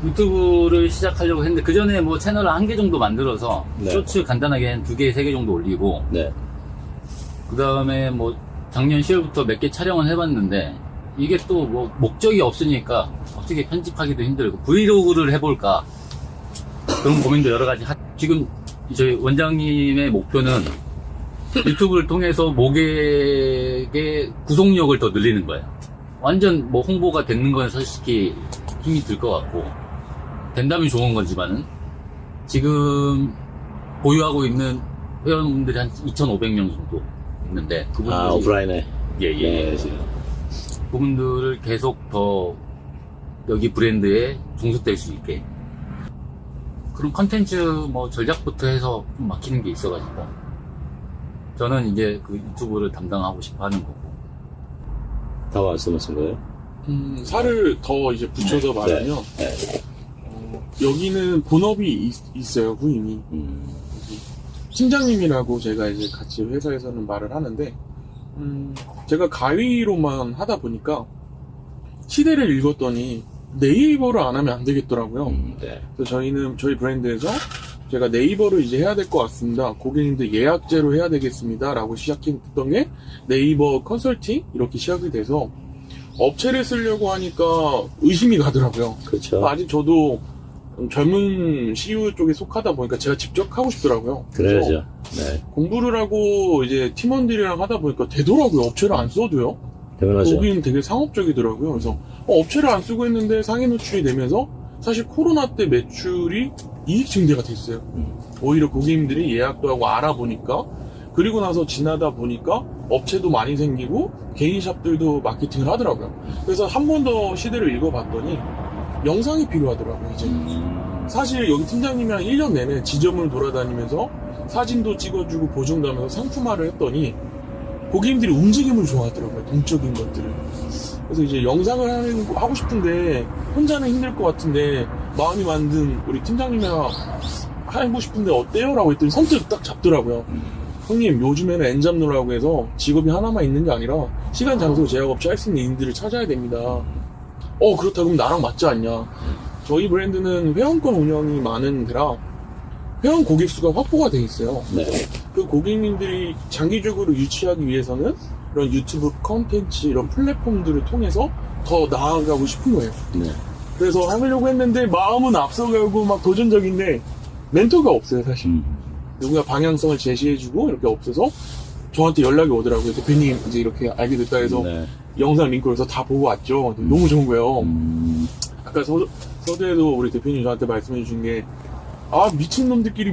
유튜브를 시작하려고 했는데 그 전에 뭐 채널을 1개 정도 만들어서 네. 쇼츠 간단하게 한 2개, 3개 정도 올리고 네. 그 다음에 뭐 작년 10월부터 몇 개 촬영을 해봤는데 이게 또 뭐 목적이 없으니까 어떻게 편집하기도 힘들고 브이로그를 해볼까 그런 고민도 여러 가지 지금 저희 원장님의 목표는 유튜브를 통해서 모객의 구속력을 더 늘리는 거예요. 완전 뭐 홍보가 되는 건 솔직히 힘이 들 것 같고 된다면 좋은 거지만은 지금 보유하고 있는 회원분들이 한 2,500명 정도 있는데 그분들이 오프라인에. 예예 네. 그분들을 계속 더 여기 브랜드에 종속될 수 있게 그런 컨텐츠 뭐 전략부터 해서 좀 막히는 게 있어가지고 저는 이제 그 유튜브를 담당하고 싶어 하는 거고. 다 말씀하신 거예요? 살을 더 이제 붙여서 말하면 네. 여기는 본업이 있어요, 후임이. 팀장님이라고 제가 이제 같이 회사에서는 말을 하는데 제가 가위로만 하다 보니까 시대를 읽었더니 네이버를 안 하면 안 되겠더라고요. 네. 그래서 저희 브랜드에서 제가 네이버를 이제 해야 될 것 같습니다. 고객님들 예약제로 해야 되겠습니다. 라고 시작했던 게 네이버 컨설팅 이렇게 시작이 돼서 업체를 쓰려고 하니까 의심이 가더라고요. 그렇죠. 아직 저도 젊은 CU 쪽에 속하다 보니까 제가 직접 하고 싶더라고요. 그래서 그래야죠. 네. 공부를 하고 이제 팀원들이랑 하다 보니까 되더라고요. 업체를 안 써도요. 당연하죠. 거기는 되게 상업적이더라고요. 그래서 업체를 안 쓰고 있는데 상해 노출이 되면서 사실 코로나 때 매출이 이익 증대가 됐어요. 오히려 고객님들이 예약도 하고 알아보니까 그리고 나서 지나다 보니까 업체도 많이 생기고 개인 샵들도 마케팅을 하더라고요. 그래서 한 번 더 시대를 읽어봤더니 영상이 필요하더라고요. 이제 사실 여기 팀장님이랑 1년 내내 지점을 돌아다니면서 사진도 찍어주고 보증도 하면서 상품화를 했더니 고객님들이 움직임을 좋아하더라고요. 동적인 것들을. 그래서 이제 영상을 하고 싶은데 혼자는 힘들 것 같은데 마음이 만든 우리 팀장님이랑 하고 싶은데 어때요? 라고 했더니 선뜻 딱 잡더라고요. 형님 요즘에는 N 잡노라고 해서 직업이 하나만 있는 게 아니라 시간 장소 제약업체 할 수 있는 인들을 찾아야 됩니다. 그렇다 그러면 나랑 맞지 않냐. 저희 브랜드는 회원권 운영이 많은 데라 회원 고객 수가 확보가 돼 있어요. 네. 그 고객님들이 장기적으로 유치하기 위해서는 이런 유튜브 컨텐츠 이런 플랫폼들을 통해서 더 나아가고 싶은 거예요. 네. 그래서 하려고 했는데 마음은 앞서가고 막 도전적인데 멘토가 없어요 사실. 누군가 방향성을 제시해주고 이렇게 없어서 저한테 연락이 오더라고요. 대표님 이제 이렇게 알게 됐다 해서 네. 영상 링크를 해서 다 보고 왔죠. 너무 좋은 거예요. 아까 서두에도 우리 대표님 저한테 말씀해 주신 게 미친놈들끼리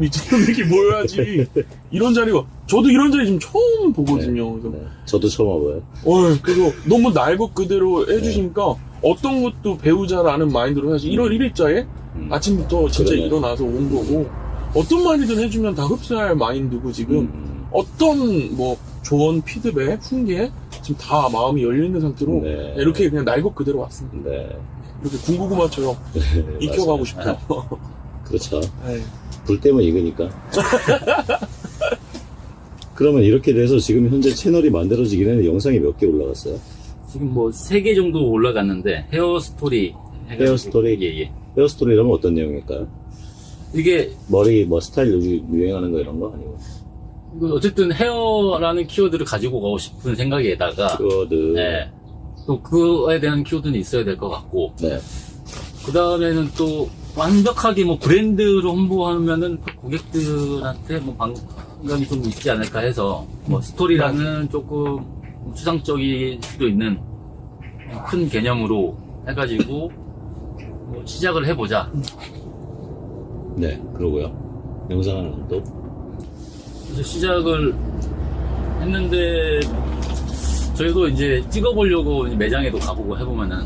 모여야지. 이런 자리가, 저도 이런 자리 지금 처음 보거든요. 그래서, 네. 저도 처음 와봐요. 그래서 너무 날 것 그대로 해주시니까 어떤 것도 배우자라는 마인드로 사실 1월 1일자에 아침부터 진짜 그러네. 일어나서 온 거고, 어떤 말이든 해주면 다 흡수할 마인드고 지금 어떤 뭐 조언, 피드백, 훈계, 지금 다 마음이 열려있는 상태로 네. 이렇게 그냥 날 것 그대로 왔습니다. 네. 이렇게 군고구마처럼 익혀가고 싶어요. 그렇죠. 네. 불 때면 익으니까. 그러면 이렇게 돼서 지금 현재 채널이 만들어지긴 했는데 영상이 몇 개 올라갔어요? 지금 뭐 3개 정도 올라갔는데 헤어스토리 해가지고 헤어스토리? 예예 헤어스토리라면 어떤 내용일까요? 이게 머리 뭐 스타일 유행하는 거 이런 거 아니고? 어쨌든 헤어라는 키워드를 가지고 가고 싶은 생각에다가 키워드. 네. 또 그거에 대한 키워드는 있어야 될 것 같고 네. 그 다음에는 또 완벽하게 뭐 브랜드로 홍보하면은 고객들한테 뭐 반감이 좀 있지 않을까 해서 뭐 스토리라는 조금 추상적일 수도 있는 큰 개념으로 해가지고 뭐 시작을 해보자. 네, 그러고요. 영상 하나는 또? 그래서 시작을 했는데 저희도 이제 찍어보려고 매장에도 가보고 해보면은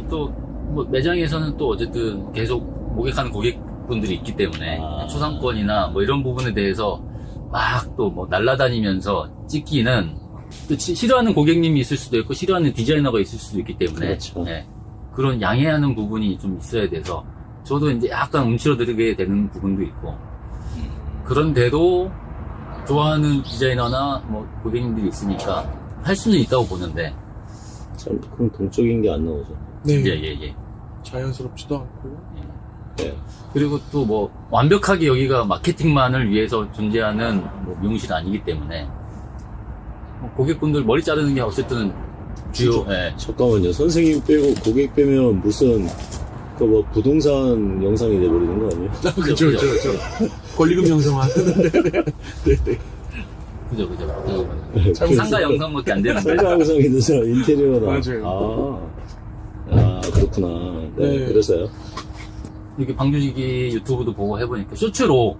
또 뭐 매장에서는 또 어쨌든 계속 모객하는 고객분들이 있기 때문에 초상권이나 뭐 이런 부분에 대해서 막 또 뭐 날라다니면서 찍기는 또 싫어하는 고객님이 있을 수도 있고 싫어하는 디자이너가 있을 수도 있기 때문에 그렇죠. 네, 그런 양해하는 부분이 좀 있어야 돼서 저도 이제 약간 움츠러들게 되는 부분도 있고 그런데도 좋아하는 디자이너나 뭐 고객님들이 있으니까 할 수는 있다고 보는데 참, 그럼 동적인 게 안 나오죠. 네. 예. 자연스럽지도 않고. 네. 그리고 또 뭐 완벽하게 여기가 마케팅만을 위해서 존재하는 뭐 미용실이 아니기 때문에 뭐 고객분들 머리 자르는 게 어쨌든 주요. 예. 잠깐만요. 선생님 빼고 고객 빼면 무슨 그 뭐 부동산 영상이 돼버리는 거 아니에요? 그죠. 권리금 형성화. 네네. 그죠. 상가 영상밖에 안 되는데. 상가 영상이 돼서 인테리어라. 맞아요. 아, 그렇구나. 네, 네. 그래서요. 이렇게 방규직이 유튜브도 보고 해보니까 쇼츠로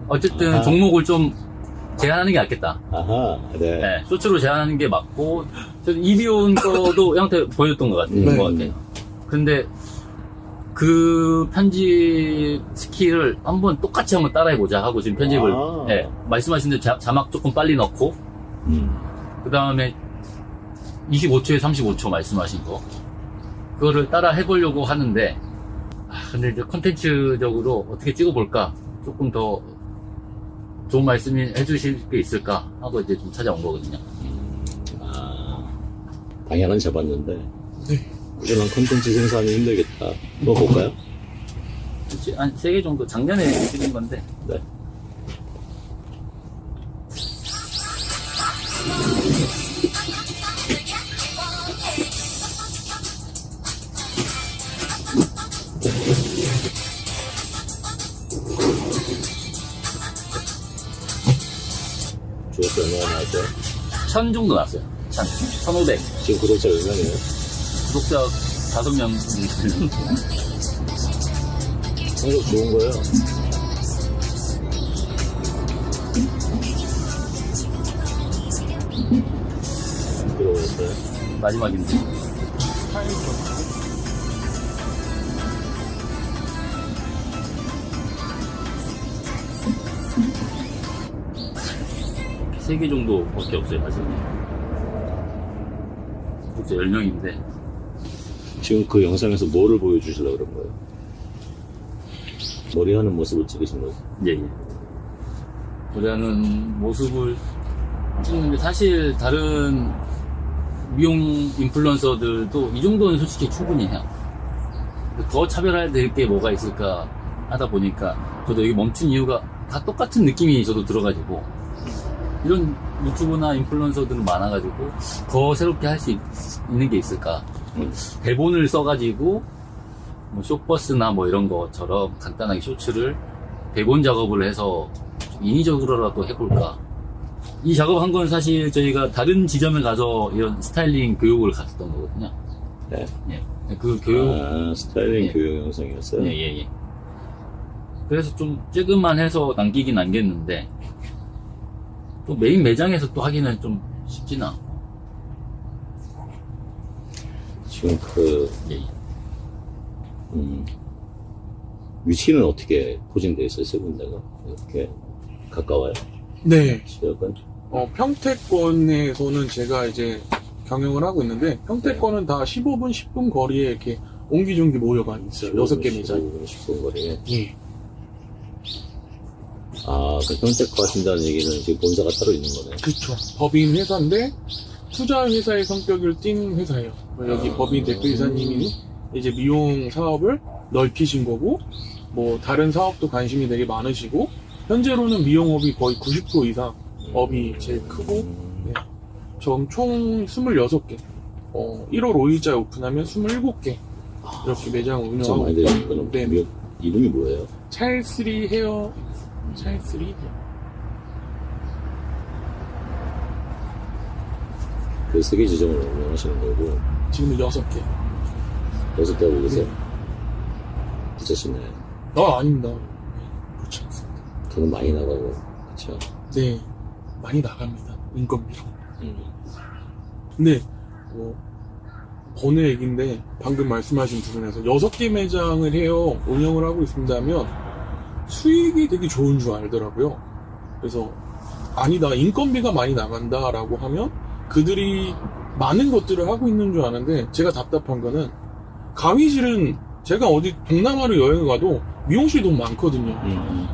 어쨌든 아하. 종목을 좀 제한하는 게 낫겠다. 아하, 네. 네, 쇼츠로 제한하는 게 맞고 이비온 거도 형한테 보여줬던 것 같아요. 네. 것 같아요. 근데 그 편집 스킬을 한번 똑같이 한번 따라해보자 하고 지금 편집을 아. 네, 말씀하신 대로 자막 조금 빨리 넣고 그 다음에 25초에 35초 말씀하신 거 그거를 따라 해보려고 하는데 근데 이제 콘텐츠적으로 어떻게 찍어볼까 조금 더 좋은 말씀 해주실 게 있을까 하고 이제 좀 찾아온 거거든요. 아, 방향은 잡았는데. 네. 꾸준한 콘텐츠 생산이 힘들겠다. 뭐 볼까요? 그치, 한 3개 정도 작년에 찍은 건데 네. 조회수 얼마나 나왔어요? 1000 정도 났어요. 1500. 지금 구독자 얼마네요? 구독자 5명. 성적 좋은 거예요. 들어오셨어요? 마지막인데. 세 개 정도밖에 없어요, 아직. 구독자 10명인데. 지금 그 영상에서 뭐를 보여주시려고 그런 거예요? 머리 하는 모습을 찍으신 거예요? 예. 노래하는 모습을 찍는데 사실 다른 미용 인플루언서들도 이 정도는 솔직히 충분히 해요. 더 차별화해야 될 게 뭐가 있을까 하다 보니까 저도 여기 멈춘 이유가 다 똑같은 느낌이 저도 들어가지고 이런 유튜브나 인플루언서들은 많아가지고 더 새롭게 할 수 있는 게 있을까. 대본을 써가지고 뭐 쇼버스나 뭐 이런 것처럼 간단하게 쇼츠를 대본 작업을 해서 좀 인위적으로라도 해볼까. 이 작업한 건 사실 저희가 다른 지점에 가서 이런 스타일링 교육을 갔었던 거거든요. 네. 예. 그 교육, 아, 스타일링 예. 교육 영상이었어요? 예. 그래서 좀 조금만 해서 남기긴 남겼는데, 또 메인 매장에서 또 하기는 좀 쉽지는 않고. 지금 그, 예. 위치는 어떻게 포진되어 있어요? 세 군데가? 이렇게 가까워요? 네. 지역은? 평택권에서는 제가 이제 경영을 하고 있는데, 평택권은 다 15분, 10분 거리에 이렇게 옹기종기 모여가 있어요. 6개 매장. 10분 거리에. 예. 아, 그 평택과 하신다는 얘기는 지금 본사가 따로 있는 거네. 그쵸. 법인 회사인데, 투자 회사의 성격을 띈 회사예요. 여기 법인 대표이사님이 이제 미용 사업을 넓히신 거고, 뭐, 다른 사업도 관심이 되게 많으시고, 현재로는 미용업이 거의 90% 이상 업이 제일 크고, 네. 총 26개. 1월 5일자에 오픈하면 27개. 이렇게 매장을 좀 운영하고 많이 되는 거는 네. 이름이 뭐예요? 찰스리 헤어, 찰스리? 그 세계 지점을 운영하시는 거고, 지금 6개. 6개 하고 계세요? 부자시네. 아닙니다. 그렇지 않습니다. 돈은 많이 나가고, 그쵸? 네. 많이 나갑니다. 인건비로. 근데, 번외 얘기인데, 방금 말씀하신 부분에서 6개 매장을 해요. 운영을 하고 있습니다면, 수익이 되게 좋은 줄 알더라고요. 그래서, 아니다, 인건비가 많이 나간다라고 하면, 그들이 많은 것들을 하고 있는 줄 아는데, 제가 답답한 거는, 가위질은 제가 어디 동남아를 여행을 가도 미용실이 너무 많거든요.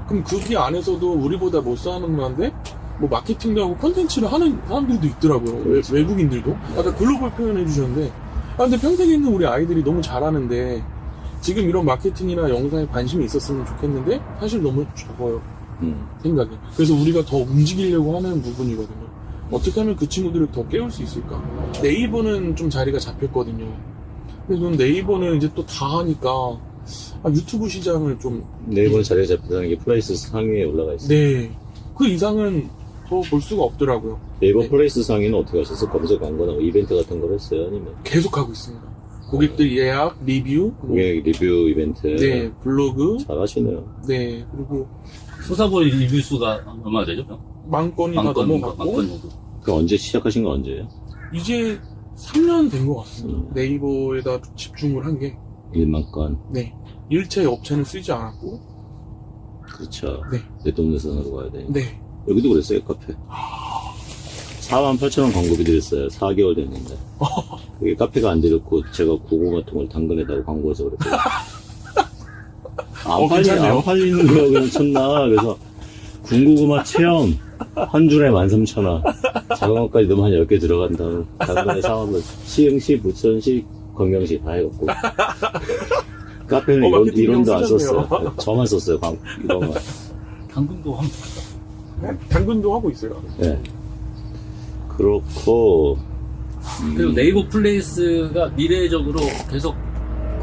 그럼 거기 안에서도 우리보다 못 사는 건데, 뭐 마케팅도 하고 콘텐츠를 하는 사람들도 있더라고요. 그렇죠. 외국인들도. 아까 글로벌 표현해 주셨는데, 근데 평택에 있는 우리 아이들이 너무 잘하는데 지금 이런 마케팅이나 영상에 관심이 있었으면 좋겠는데 사실 너무 적어요. 생각이. 그래서 우리가 더 움직이려고 하는 부분이거든요. 어떻게 하면 그 친구들을 더 깨울 수 있을까? 네이버는 좀 자리가 잡혔거든요. 근데 좀 네이버는 이제 또 다 하니까 유튜브 시장을 좀 네이버 자리가 잡히다는 게 플레이스 상위에 올라가 있어요. 네. 그 이상은 더 볼 수가 없더라고요. 네이버 네. 플레이스 상위는 어떻게 하셨어요? 검색 광고나 뭐 이벤트 같은 걸 했어요? 아니면 계속 하고 있습니다. 고객들 예약, 리뷰, 고객 리뷰 이벤트? 네, 블로그, 잘하시네요. 네, 그리고 소사보이 리뷰 수가 얼마나 되죠? 만 건이 다 넘어갔고 만건 정도. 그 언제 시작하신 건 언제예요? 이제 3년 된 것 같습니다. 네이버에다 집중을 한 게 1만 건. 네. 일체 업체는 쓰지 않았고 그렇죠. 네. 내 동네선으로 가야 되니까. 네. 여기도 그랬어요, 카페. 48,000원 광고비 드렸어요. 4개월 됐는데. 그게 카페가 안 들었고, 제가 고구마통을 당근에다가 광고해서 그랬어요. 괜찮네요. 안 팔리는 거 그냥 쳤나. 그래서, 군고구마 체험, 한 줄에 13,000원. 자영업까지 너무 한 10개 들어간 다음, 당근에 사업을 시흥시, 부천시, 건경시 다 해갖고. 카페는 마케팅 이론도 안 쓰셨네요. 썼어요. 저만 썼어요, 이런만. 당근도 한 당근도 하고 있어요. 네. 그렇고, 그리고 네이버 플레이스가 미래적으로 계속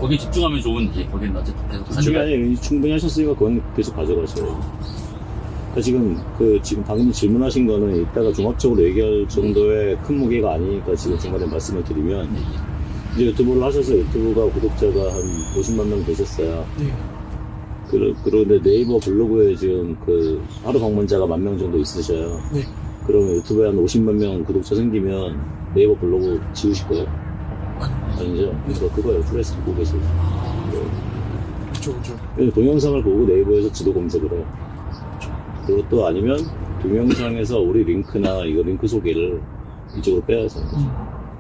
거기 집중하면 좋은지 거기는 어쨌든 계속 그쪽이 아니에요. 충분히 하셨으니까 그건 계속 가져가셔요. 그러니까 지금 방금 질문하신 거는 이따가 종합적으로 얘기할 정도의 큰 무게가 아니니까 지금 중간에 말씀을 드리면, 이제 유튜브를 하셔서 유튜브가 구독자가 한 50만 명 되셨어요. 네. 그런데 네이버 블로그에 지금 하루 방문자가 10,000명 정도 있으셔요. 네. 그러면 유튜브에 한 50만 명 구독자 생기면 네이버 블로그 지우실 거예요? 아니죠? 그거예요. 플레이스 보고 계세요. 그쵸. 동영상을 보고 네이버에서 지도 검색을 해요. 그리고 또 아니면 동영상에서 우리 링크나 이거 링크 소개를 이쪽으로 빼야죠.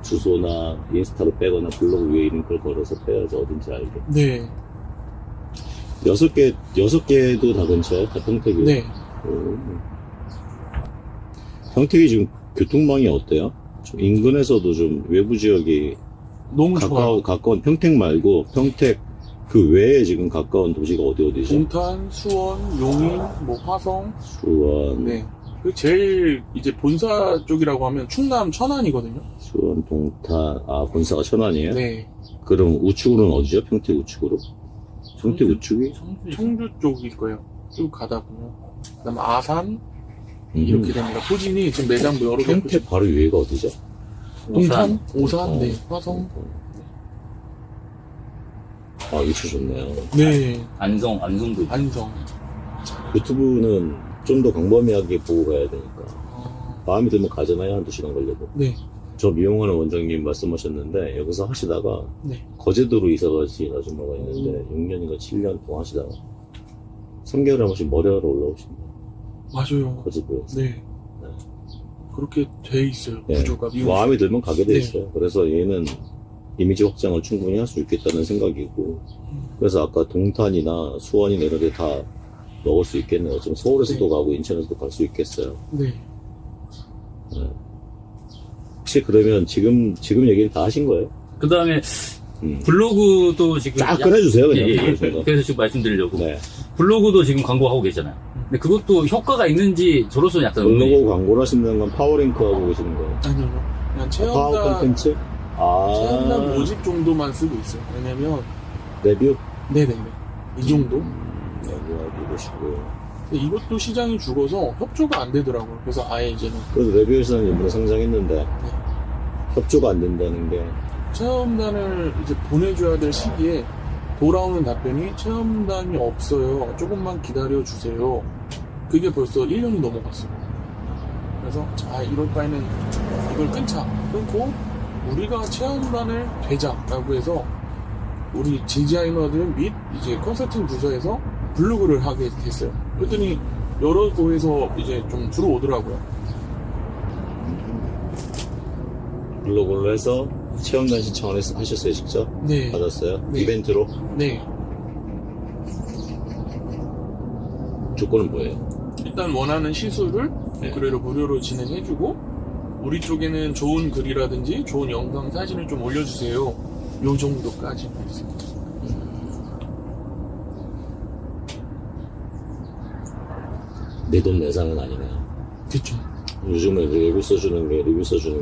주소나 인스타로 빼거나 블로그 위에 링크를 걸어서 빼야죠. 어딘지 알게. 네. 6개도 다 근처에? 다 평택이에요? 네. 평택이 지금 교통망이 어때요? 좀 인근에서도 좀 외부 지역이 너무 좋아요. 가까운 평택 말고 평택 그 외에 지금 가까운 도시가 어디죠? 동탄, 수원, 용인, 뭐 화성. 수원, 네. 그 제일 이제 본사 쪽이라고 하면 충남 천안이거든요. 수원, 동탄, 본사가 천안이에요? 네. 그럼 우측으로는 어디죠? 평택 우측으로? 평택 우측이? 청주 쪽일 거예요. 쭉 가다 보면. 그다음 아산 이렇게 됩니다. 포진이 지금 매장도 여러 개. 평택 바로 위에가 어디죠? 동탄, 오산, 네, 화성. 위치 좋네요. 네. 안성도 있고. 안성. 유튜브는 좀 더 광범위하게 보고 가야 되니까. 마음에 들면 가잖아요. 한두 시간 걸려도. 네. 저 미용하는 원장님 말씀하셨는데, 여기서 하시다가, 네. 거제도로 이사 가신 아줌마가 있는데, 6년인가 7년 동안 하시다가, 3개월에 한 번씩 머리하러 올라오십니다. 맞아요. 거제도에서. 네. 그렇게 돼 있어요. 네. 구조가. 마음에 들면 가게 돼 네. 있어요. 그래서 얘는 이미지 확장을 충분히 할 수 있겠다는 생각이고, 그래서 아까 동탄이나 수원이나 이런 데 다 넣을 수 있겠네요. 지금 서울에서도 네. 가고 인천에서도 갈 수 있겠어요. 네. 혹시 그러면 지금 얘기는 다 하신 거예요? 그 다음에 블로그도 지금 쫙 꺼내주세요, 그냥. 예. 그래서. 그래서 지금 말씀드리려고 네. 블로그도 지금 광고하고 계잖아요. 근데 그것도 효과가 있는지 저로서는 약간 블로그 광고를 하시는 건 파워링크 하고 계시는 거예요? 아니요. 그냥 파워 체험단, 콘텐츠? 체험단 모집 정도만 쓰고 있어요. 왜냐면, 레뷰? 네네네. 이 정도? 레뷰하고 계시고. 근데 이것도 시장이 죽어서 협조가 안 되더라고요. 그래서 아예 이제는 그래서 레뷰에서는 이번에 상장했는데, 협조가 안 된다는 게, 체험단을 이제 보내줘야 될 시기에 돌아오는 답변이 체험단이 없어요. 조금만 기다려주세요. 그게 벌써 1년이 넘어갔어요. 그래서 이럴 바에는 이걸 끊고 우리가 체험단을 되자라고 해서 우리 디자이너들 및 이제 컨설팅 부서에서 블로그를 하게 됐어요. 그랬더니 여러 곳에서 이제 좀 들어오더라고요. 블로그로 해서 체험단 신청을 하셨어요, 직접? 네. 받았어요? 네. 이벤트로? 네. 조건은 뭐예요? 일단 원하는 시술을 그대로 무료로 진행해주고 우리 쪽에는 좋은 글이라든지 좋은 영상 사진을 좀 올려주세요. 요 정도까지 있습니다. 내 돈 내산은 아니네요. 그쵸. 요즘에 리뷰 써주는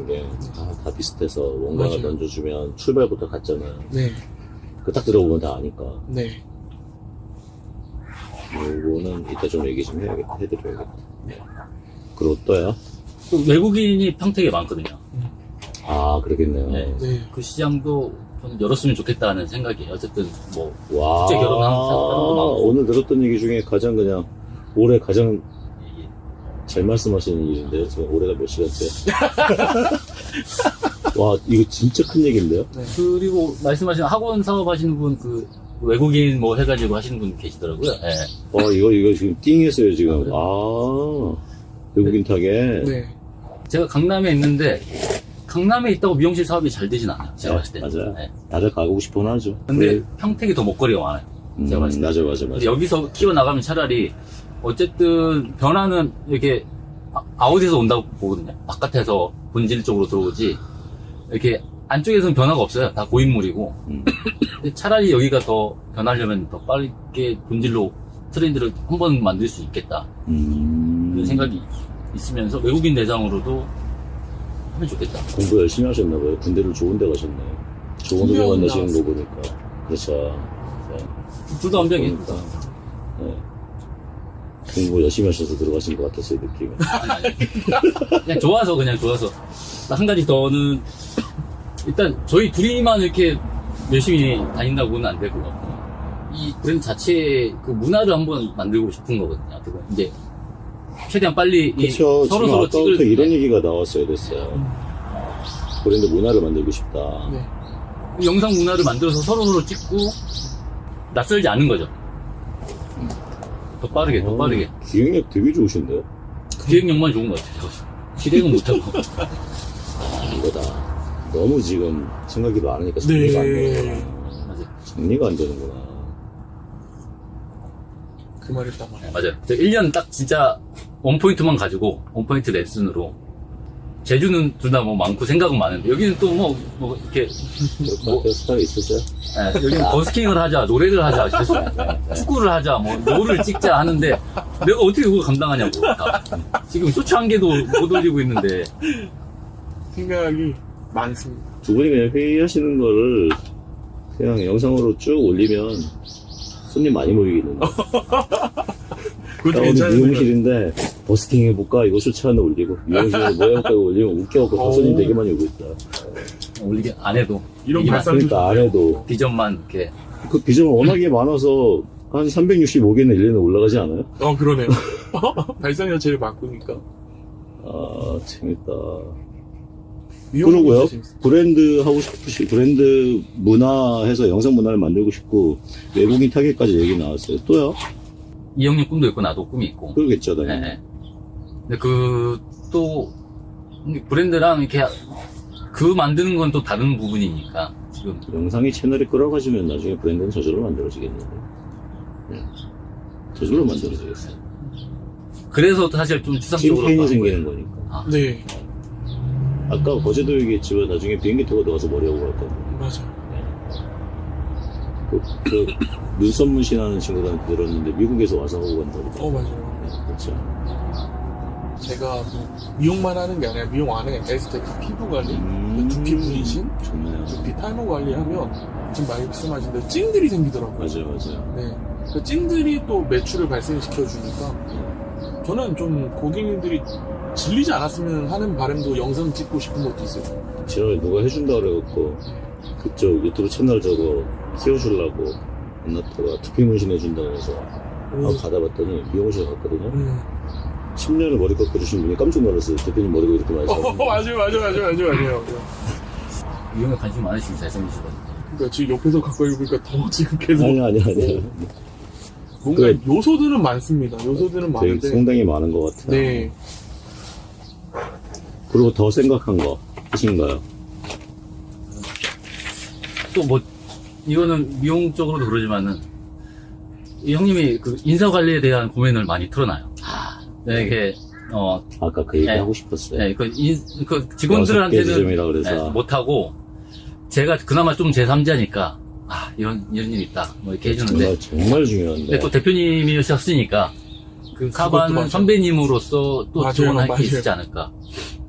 게 다 비슷해서 원가가 맞아요. 던져주면 출발부터 같잖아요. 네. 그 딱 들어보면 다 아니까. 네. 요거는 이따 좀 얘기 좀 해드려야겠다. 그리고 또요? 또 외국인이 평택에 많거든요. 아, 그러겠네요. 네. 네. 그 시장도 좀 열었으면 좋겠다는 생각이에요. 어쨌든 뭐 와, 국제 결혼하는 사람도 많고. 오늘 들었던 얘기 중에 가장 그냥 올해 가장 이게 잘 말씀하시는 일인데요. 지금 올해가 몇 시간째? 와, 이거 진짜 큰 얘기인데요? 그리고 말씀하신 학원 사업 하시는 분 그 외국인 뭐 해가지고 하시는 분 계시더라고요. 네. 와, 이거 지금 띵했어요, 지금. 그래요? 아, 외국인 타겟. 네. 제가 강남에 있는데 강남에 있다고 미용실 사업이 잘 되진 않아요. 제가 봤을 때. 맞아요. 네. 다들 가고 싶어 하죠. 근데 평택이 더 먹거리가 많아요. 제가 봤을 때. 맞아. 근데 여기서 키워나가면 차라리 어쨌든 변화는 이렇게 아웃에서 온다고 보거든요. 바깥에서 본질 쪽으로 들어오지 이렇게 안쪽에서는 변화가 없어요. 다 고인물이고. 근데 차라리 여기가 더 변하려면 더 빠르게 본질로 트렌드를 한 번 만들 수 있겠다. 그런 생각이 있으면서 외국인 대상으로도 하면 좋겠다. 공부 열심히 하셨나봐요. 군대를 좋은 데 가셨네요. 좋은 데 군대원 만나시는 거 나왔어요. 보니까. 그렇죠. 네. 둘 다 완벽히. 그러니까. 네. 공부 열심히 하셔서 들어가신 것 같았어요, 느낌이. 그냥 좋아서. 한 가지 더는 일단 저희 둘이만 이렇게 열심히 다닌다고는 안 될 것 같고 이 브랜드 자체의 그 문화를 한번 만들고 싶은 거거든요. 어떻게 보면. 이제 최대한 빨리 이 그렇죠. 지금 서로 아까부터 찍을 이런 얘기가 나왔어야 됐어요. 브랜드 문화를 만들고 싶다. 네. 영상 문화를 만들어서 서로 찍고 낯설지 않은 거죠. 더 빠르게. 기획력 되게 좋으신데요? 기획력만 좋은 것 같아요. 기획은 못하고. 이거다. 너무 지금 생각이 많으니까 정리가 안 네. 되는구나. 맞아요. 정리가 안 되는구나. 그 말을 딱 말해요. 네, 맞아요. 1년 딱 진짜 원포인트만 가지고 원포인트 레슨으로 제주는 둘 다 뭐 많고 생각은 많은데 여기는 또 뭐 이렇게 뭐 스타일 있으세요? 네, 여기는 버스킹을 하자, 노래를 하자, 계속 축구를 하자, 뭐 노를 찍자 하는데 내가 어떻게 그걸 감당하냐고. 다. 지금 쇼츠 한 개도 못 올리고 있는데 생각이 많습니다. 두 분이 그냥 회의하시는 거를 그냥 영상으로 쭉 올리면 손님 많이 모이겠는데. 그것도 나 오늘 괜찮은 미용실인데 버스킹 해볼까? 이거 쇼츠 하나 올리고 미용실에 뭐 해볼까? 이거 올리면 웃겨갖고 다 손님 되게 많이 오고 있다. 올리게 안 해도 이런 얘기만 발상 그러니까 안 해도 비전만 이렇게 그 비전 워낙에 많아서 한 365개는 1년에 올라가지 않아요? 그러네요. 발상 자체를 바꾸니까. 아 재밌다. 미용이 그러고요. 진짜 재밌어요. 브랜드 하고 싶으시 브랜드 문화해서 영상 문화를 만들고 싶고 외국인 타겟까지 얘기 나왔어요. 또요? 이 형님 꿈도 있고 나도 꿈이 있고. 그러겠죠, 네. 당연히. 근데 또 브랜드랑 이렇게 그 만드는 건 또 다른 부분이니까 지금 영상이 채널이 끌어가지면 나중에 브랜드는 저절로 만들어지겠는데. 네. 저절로 만들어지겠어요. 그래서 사실 좀 추상적으로 찐팬이 또 생기는 거니까. 네. 아까 어제도 얘기했지만 나중에 비행기 타고 들어가서 머리하고 갈 거고. 맞아요. 그 눈썹 문신하는 친구들한테 들었는데 미국에서 와서 하고 간다고. 맞아요. 네, 그렇죠. 제가 뭐 미용만 하는 게 아니라 미용 안에 에스테틱 피부 관리, 두피 분신, 좋네요. 두피 탈모 관리하면 지금 말씀하신 대로 찡들이 생기더라고요. 맞아요. 네. 그 찡들이 또 매출을 발생시켜 주니까 저는 좀 고객님들이 질리지 않았으면 하는 바람도 영상 찍고 싶은 것도 있어요. 지난번에 누가 해준다 그래갖고 그쪽 유튜브 채널 저거 키워주려고 만났다가 두피 문신 해준다고 해서 받아봤더니 미용실 갔거든요. 10년을 머리 깎아주신 분이 깜짝 놀랐어요. 대표님 머리가 이렇게 많이 맞아요. 이 형에 관심 많으시고 잘생기시거든요. 그러니까 지금 옆에서 가까이 보니까 더 지금 계속 아니. 뭔가 그- 요소들은 많습니다. 요소들은 되게 많은데. 상당히 많은 것 같아요. 네. 그리고 더 생각한 거 하신가요? 또 뭐 이거는 미용 쪽으로도 그러지만은 이 형님이 그 인사 관리에 대한 고민을 많이 틀어놔요. 네, 이게 아까 그 얘기 네. 하고 싶었어요. 네, 그 6개 직원들한테는 지점이라 그래서 네, 못하고 제가 그나마 좀 제3자니까 이런 일 있다 뭐 이렇게 해주는데 정말 중요한데 근데 또 대표님이셨으니까 그 카바는 맞아요. 선배님으로서 또 맞아요, 조언할 게 맞아요. 있지 않을까.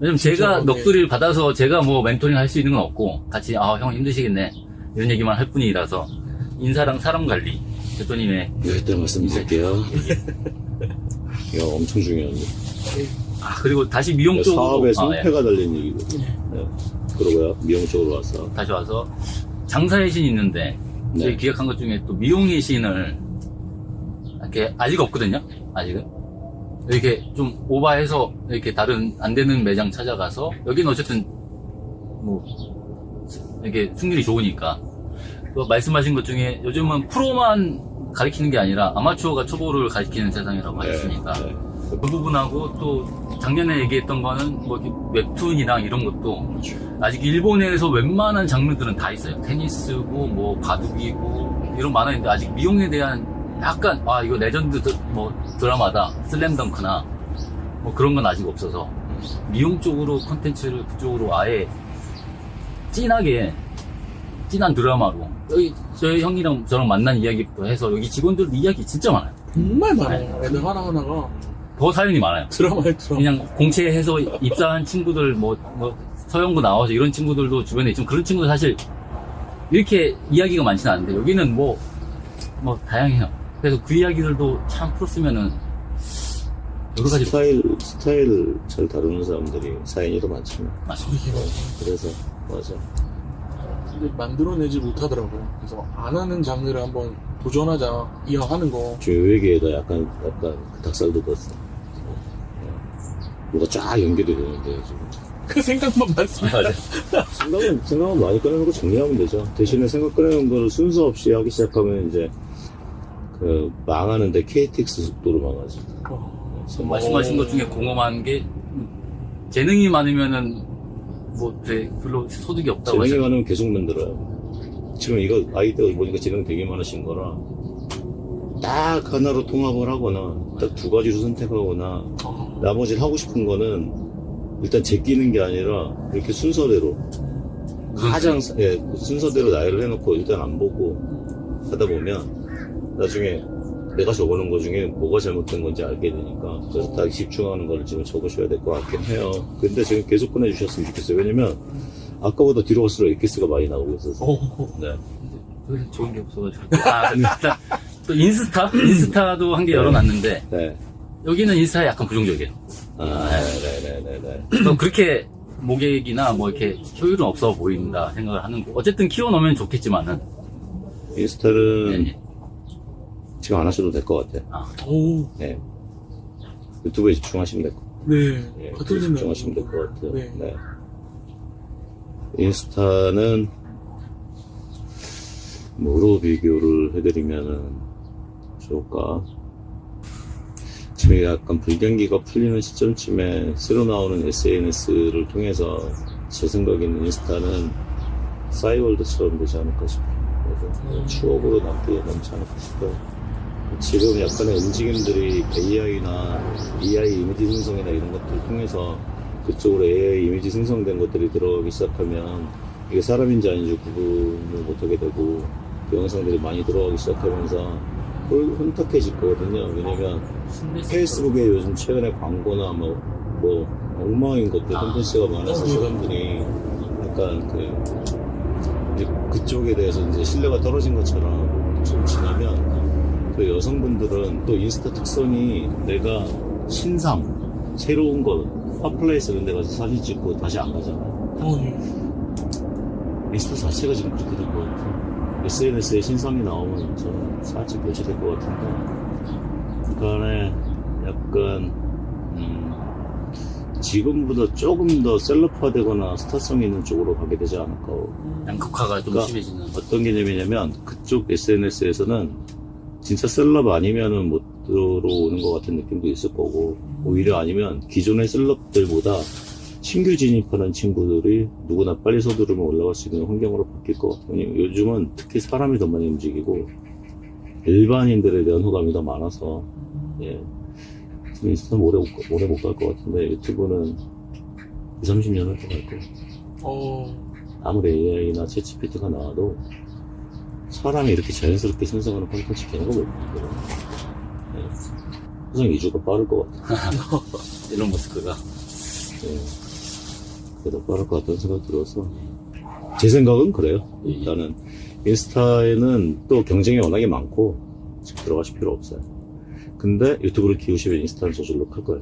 왜냐면 제가 그쵸, 넋두리를 받아서 제가 뭐 멘토링 할 수 있는 건 없고, 같이, 형 힘드시겠네. 이런 얘기만 할 뿐이라서, 인사랑 사람 관리, 대표님의. 여기다 말씀드릴게요. 이거 엄청 중요한 일. 그리고 다시 미용 쪽으로. 사업에 성패가 달린 얘기거든요. 예. 네. 그러고요. 미용 쪽으로 와서. 다시 와서, 장사의 신 있는데, 네. 저희 기획한 것 중에 또 미용의 신을, 이렇게, 아직 없거든요? 아직은. 이렇게 좀 오버해서, 이렇게 다른, 안 되는 매장 찾아가서, 여기는 어쨌든, 뭐, 이렇게 승률이 좋으니까. 또 말씀하신 것 중에 요즘은 프로만 가르치는 게 아니라 아마추어가 초보를 가르치는 세상이라고 하셨으니까. 네. 그 부분하고 또 작년에 얘기했던 거는 뭐 이렇게 웹툰이랑 이런 것도 아직 일본에서 웬만한 장르들은 다 있어요. 테니스고 뭐 바둑이고 이런 많았는데 아직 미용에 대한 약간 이거 레전드 뭐 드라마다 슬램덩크나 뭐 그런 건 아직 없어서 미용 쪽으로 콘텐츠를 그쪽으로 아예 진한 드라마로 여기 저희 형이랑 저랑 만난 이야기부터 해서 여기 직원들도 이야기 진짜 많아요. 정말 많아요. 애들 하나하나가 더 사연이 많아요. 드라마에 드라마. 그냥 공채해서 입사한 친구들 뭐 서영고 나와서 이런 친구들도 주변에 있지만 그런 친구들 사실 이렇게 이야기가 많지는 않은데 여기는 뭐 다양해요. 그래서 그 이야기들도 참 풀었으면은 여러 가지 스타일을 잘 다루는 사람들이 사연이 더 많지만. 맞습니다. 그래서, 맞아. 근데 만들어내지 못하더라고요. 그래서 안 하는 장르를 한번 도전하자 이왕하는 거. 지금 요 얘기에다 약간 그 닭살 돋았어. 뭐가 쫙 연결이 되는데, 지금. 그 생각만 많습니다. 생각은 많이 꺼내놓고 정리하면 되죠. 대신에 생각 꺼내놓은 거를 순서 없이 하기 시작하면 이제, 망하는데 KTX 속도로 망하지. 말씀하신 것 중에 궁금한 게 재능이 많으면은 뭐 별로 소득이 없다고 재능이 하셨는데 많으면 계속 만들어요. 지금 이거 아이디어 보니까 재능 되게 많으신 거라 딱 하나로 통합을 하거나 딱 두 가지로 선택하거나 나머지는 하고 싶은 거는 일단 제끼는 게 아니라 이렇게 순서대로 가장 순서대로 나열을 해놓고 일단 안 보고 하다 보면 나중에 내가 적어놓은 거 중에 뭐가 잘못된 건지 알게 되니까 그래서 다 집중하는 거를 지금 적으셔야 될 것 같긴 해요. 근데 지금 계속 꺼내주셨으면 좋겠어요. 왜냐면 아까보다 뒤로 갈수록 엑기스가 많이 나오고 있어서. 네. 그래서 좋은 게 없어가지고 일단 또 인스타도 한 개 열어놨는데 네. 여기는 인스타에 약간 부정적이에요. 네네네네. 그럼 그렇게 모객이나 뭐 이렇게 효율은 없어 보인다 생각을 하는 거. 어쨌든 키워놓으면 좋겠지만은 인스타는 네. 지금 안 하셔도 될 것 같아요. 오, 네. 유튜브에 집중하시면 될 것 같아요. 네. 네, 같은 집중하시면 될 것 같아요. 네. 네. 인스타는 뭐로 비교를 해드리면은 좋을까? 지금 약간 불경기가 풀리는 시점쯤에 새로 나오는 SNS를 통해서 제 생각에는 인스타는 싸이월드처럼 되지 않을까 싶어요. 그래서 추억으로 남지 않을까 싶어요. 지금 약간의 움직임들이 AI나 AI 이미지 생성이나 이런 것들을 통해서 그쪽으로 AI 이미지 생성된 것들이 들어가기 시작하면 이게 사람인지 아닌지 구분을 못하게 되고 그 영상들이 많이 들어가기 시작하면서 혼탁해질 거거든요. 왜냐면 페이스북에 요즘 최근에 광고나 뭐 엉망인 것들 콘텐츠가 많아서 사람들이 약간 이제 그쪽에 대해서 이제 신뢰가 떨어진 것처럼 좀 지나면 그 여성분들은 또 인스타 특성이 내가 신상 새로운 거 핫플레이스 이런 데 가서 사진 찍고 다시 안 가잖아요. 예. 인스타 자체가 지금 그렇게 된 것 같아요. SNS에 신상이 나오면 저는 살짝 교체될 것 같은데 그간에 약간 지금보다 조금 더 셀럽화되거나 스타성 있는 쪽으로 가게 되지 않을까. 양극화가 좀 그러니까 심해지는 어떤 개념이냐면 그쪽 SNS에서는 진짜 셀럽 아니면은 못 들어오는 것 같은 느낌도 있을 거고 오히려 아니면 기존의 셀럽들보다 신규 진입하는 친구들이 누구나 빨리 서두르면 올라갈 수 있는 환경으로 바뀔 것 같아요. 요즘은 특히 사람이 더 많이 움직이고 일반인들에 대한 호감이 더 많아서 인스타는 오래 못 갈 것 같은데 유튜브는 20-30년을 더 갈 거예요. 아무리 AI나 챗GPT가 나와도 사람이 이렇게 자연스럽게 생성하는 콘텐츠 개념을 못 만들어요. 항상 2주가 빠를 것 같아요. 일론 머스크가. 예. 그게 더 빠를 것 같다는 생각이 들어서. 제 생각은 그래요. 일단은, 인스타에는 또 경쟁이 워낙에 많고, 지금 들어가실 필요 없어요. 근데 유튜브를 키우시면 인스타는 저절로 클 거예요.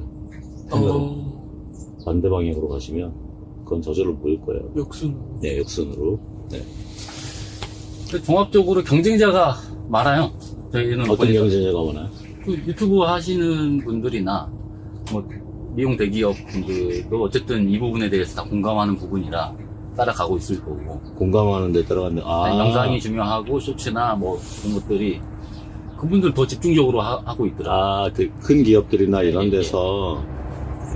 반대 방향으로 가시면, 그건 저절로 보일 거예요. 역순. 네, 역순으로. 네. 종합적으로 경쟁자가 많아요. 저희는 어떤 보니까. 경쟁자가 많아요? 그 유튜브 하시는 분들이나 뭐 미용 대기업 분들도 어쨌든 이 부분에 대해서 다 공감하는 부분이라 따라가고 있을 거고. 공감하는 데 따라갔는데, 영상이 중요하고 쇼츠나 뭐 그런 것들이 그분들 더 집중적으로 하고 있더라. 그 큰 기업들이나 이런 예, 데서,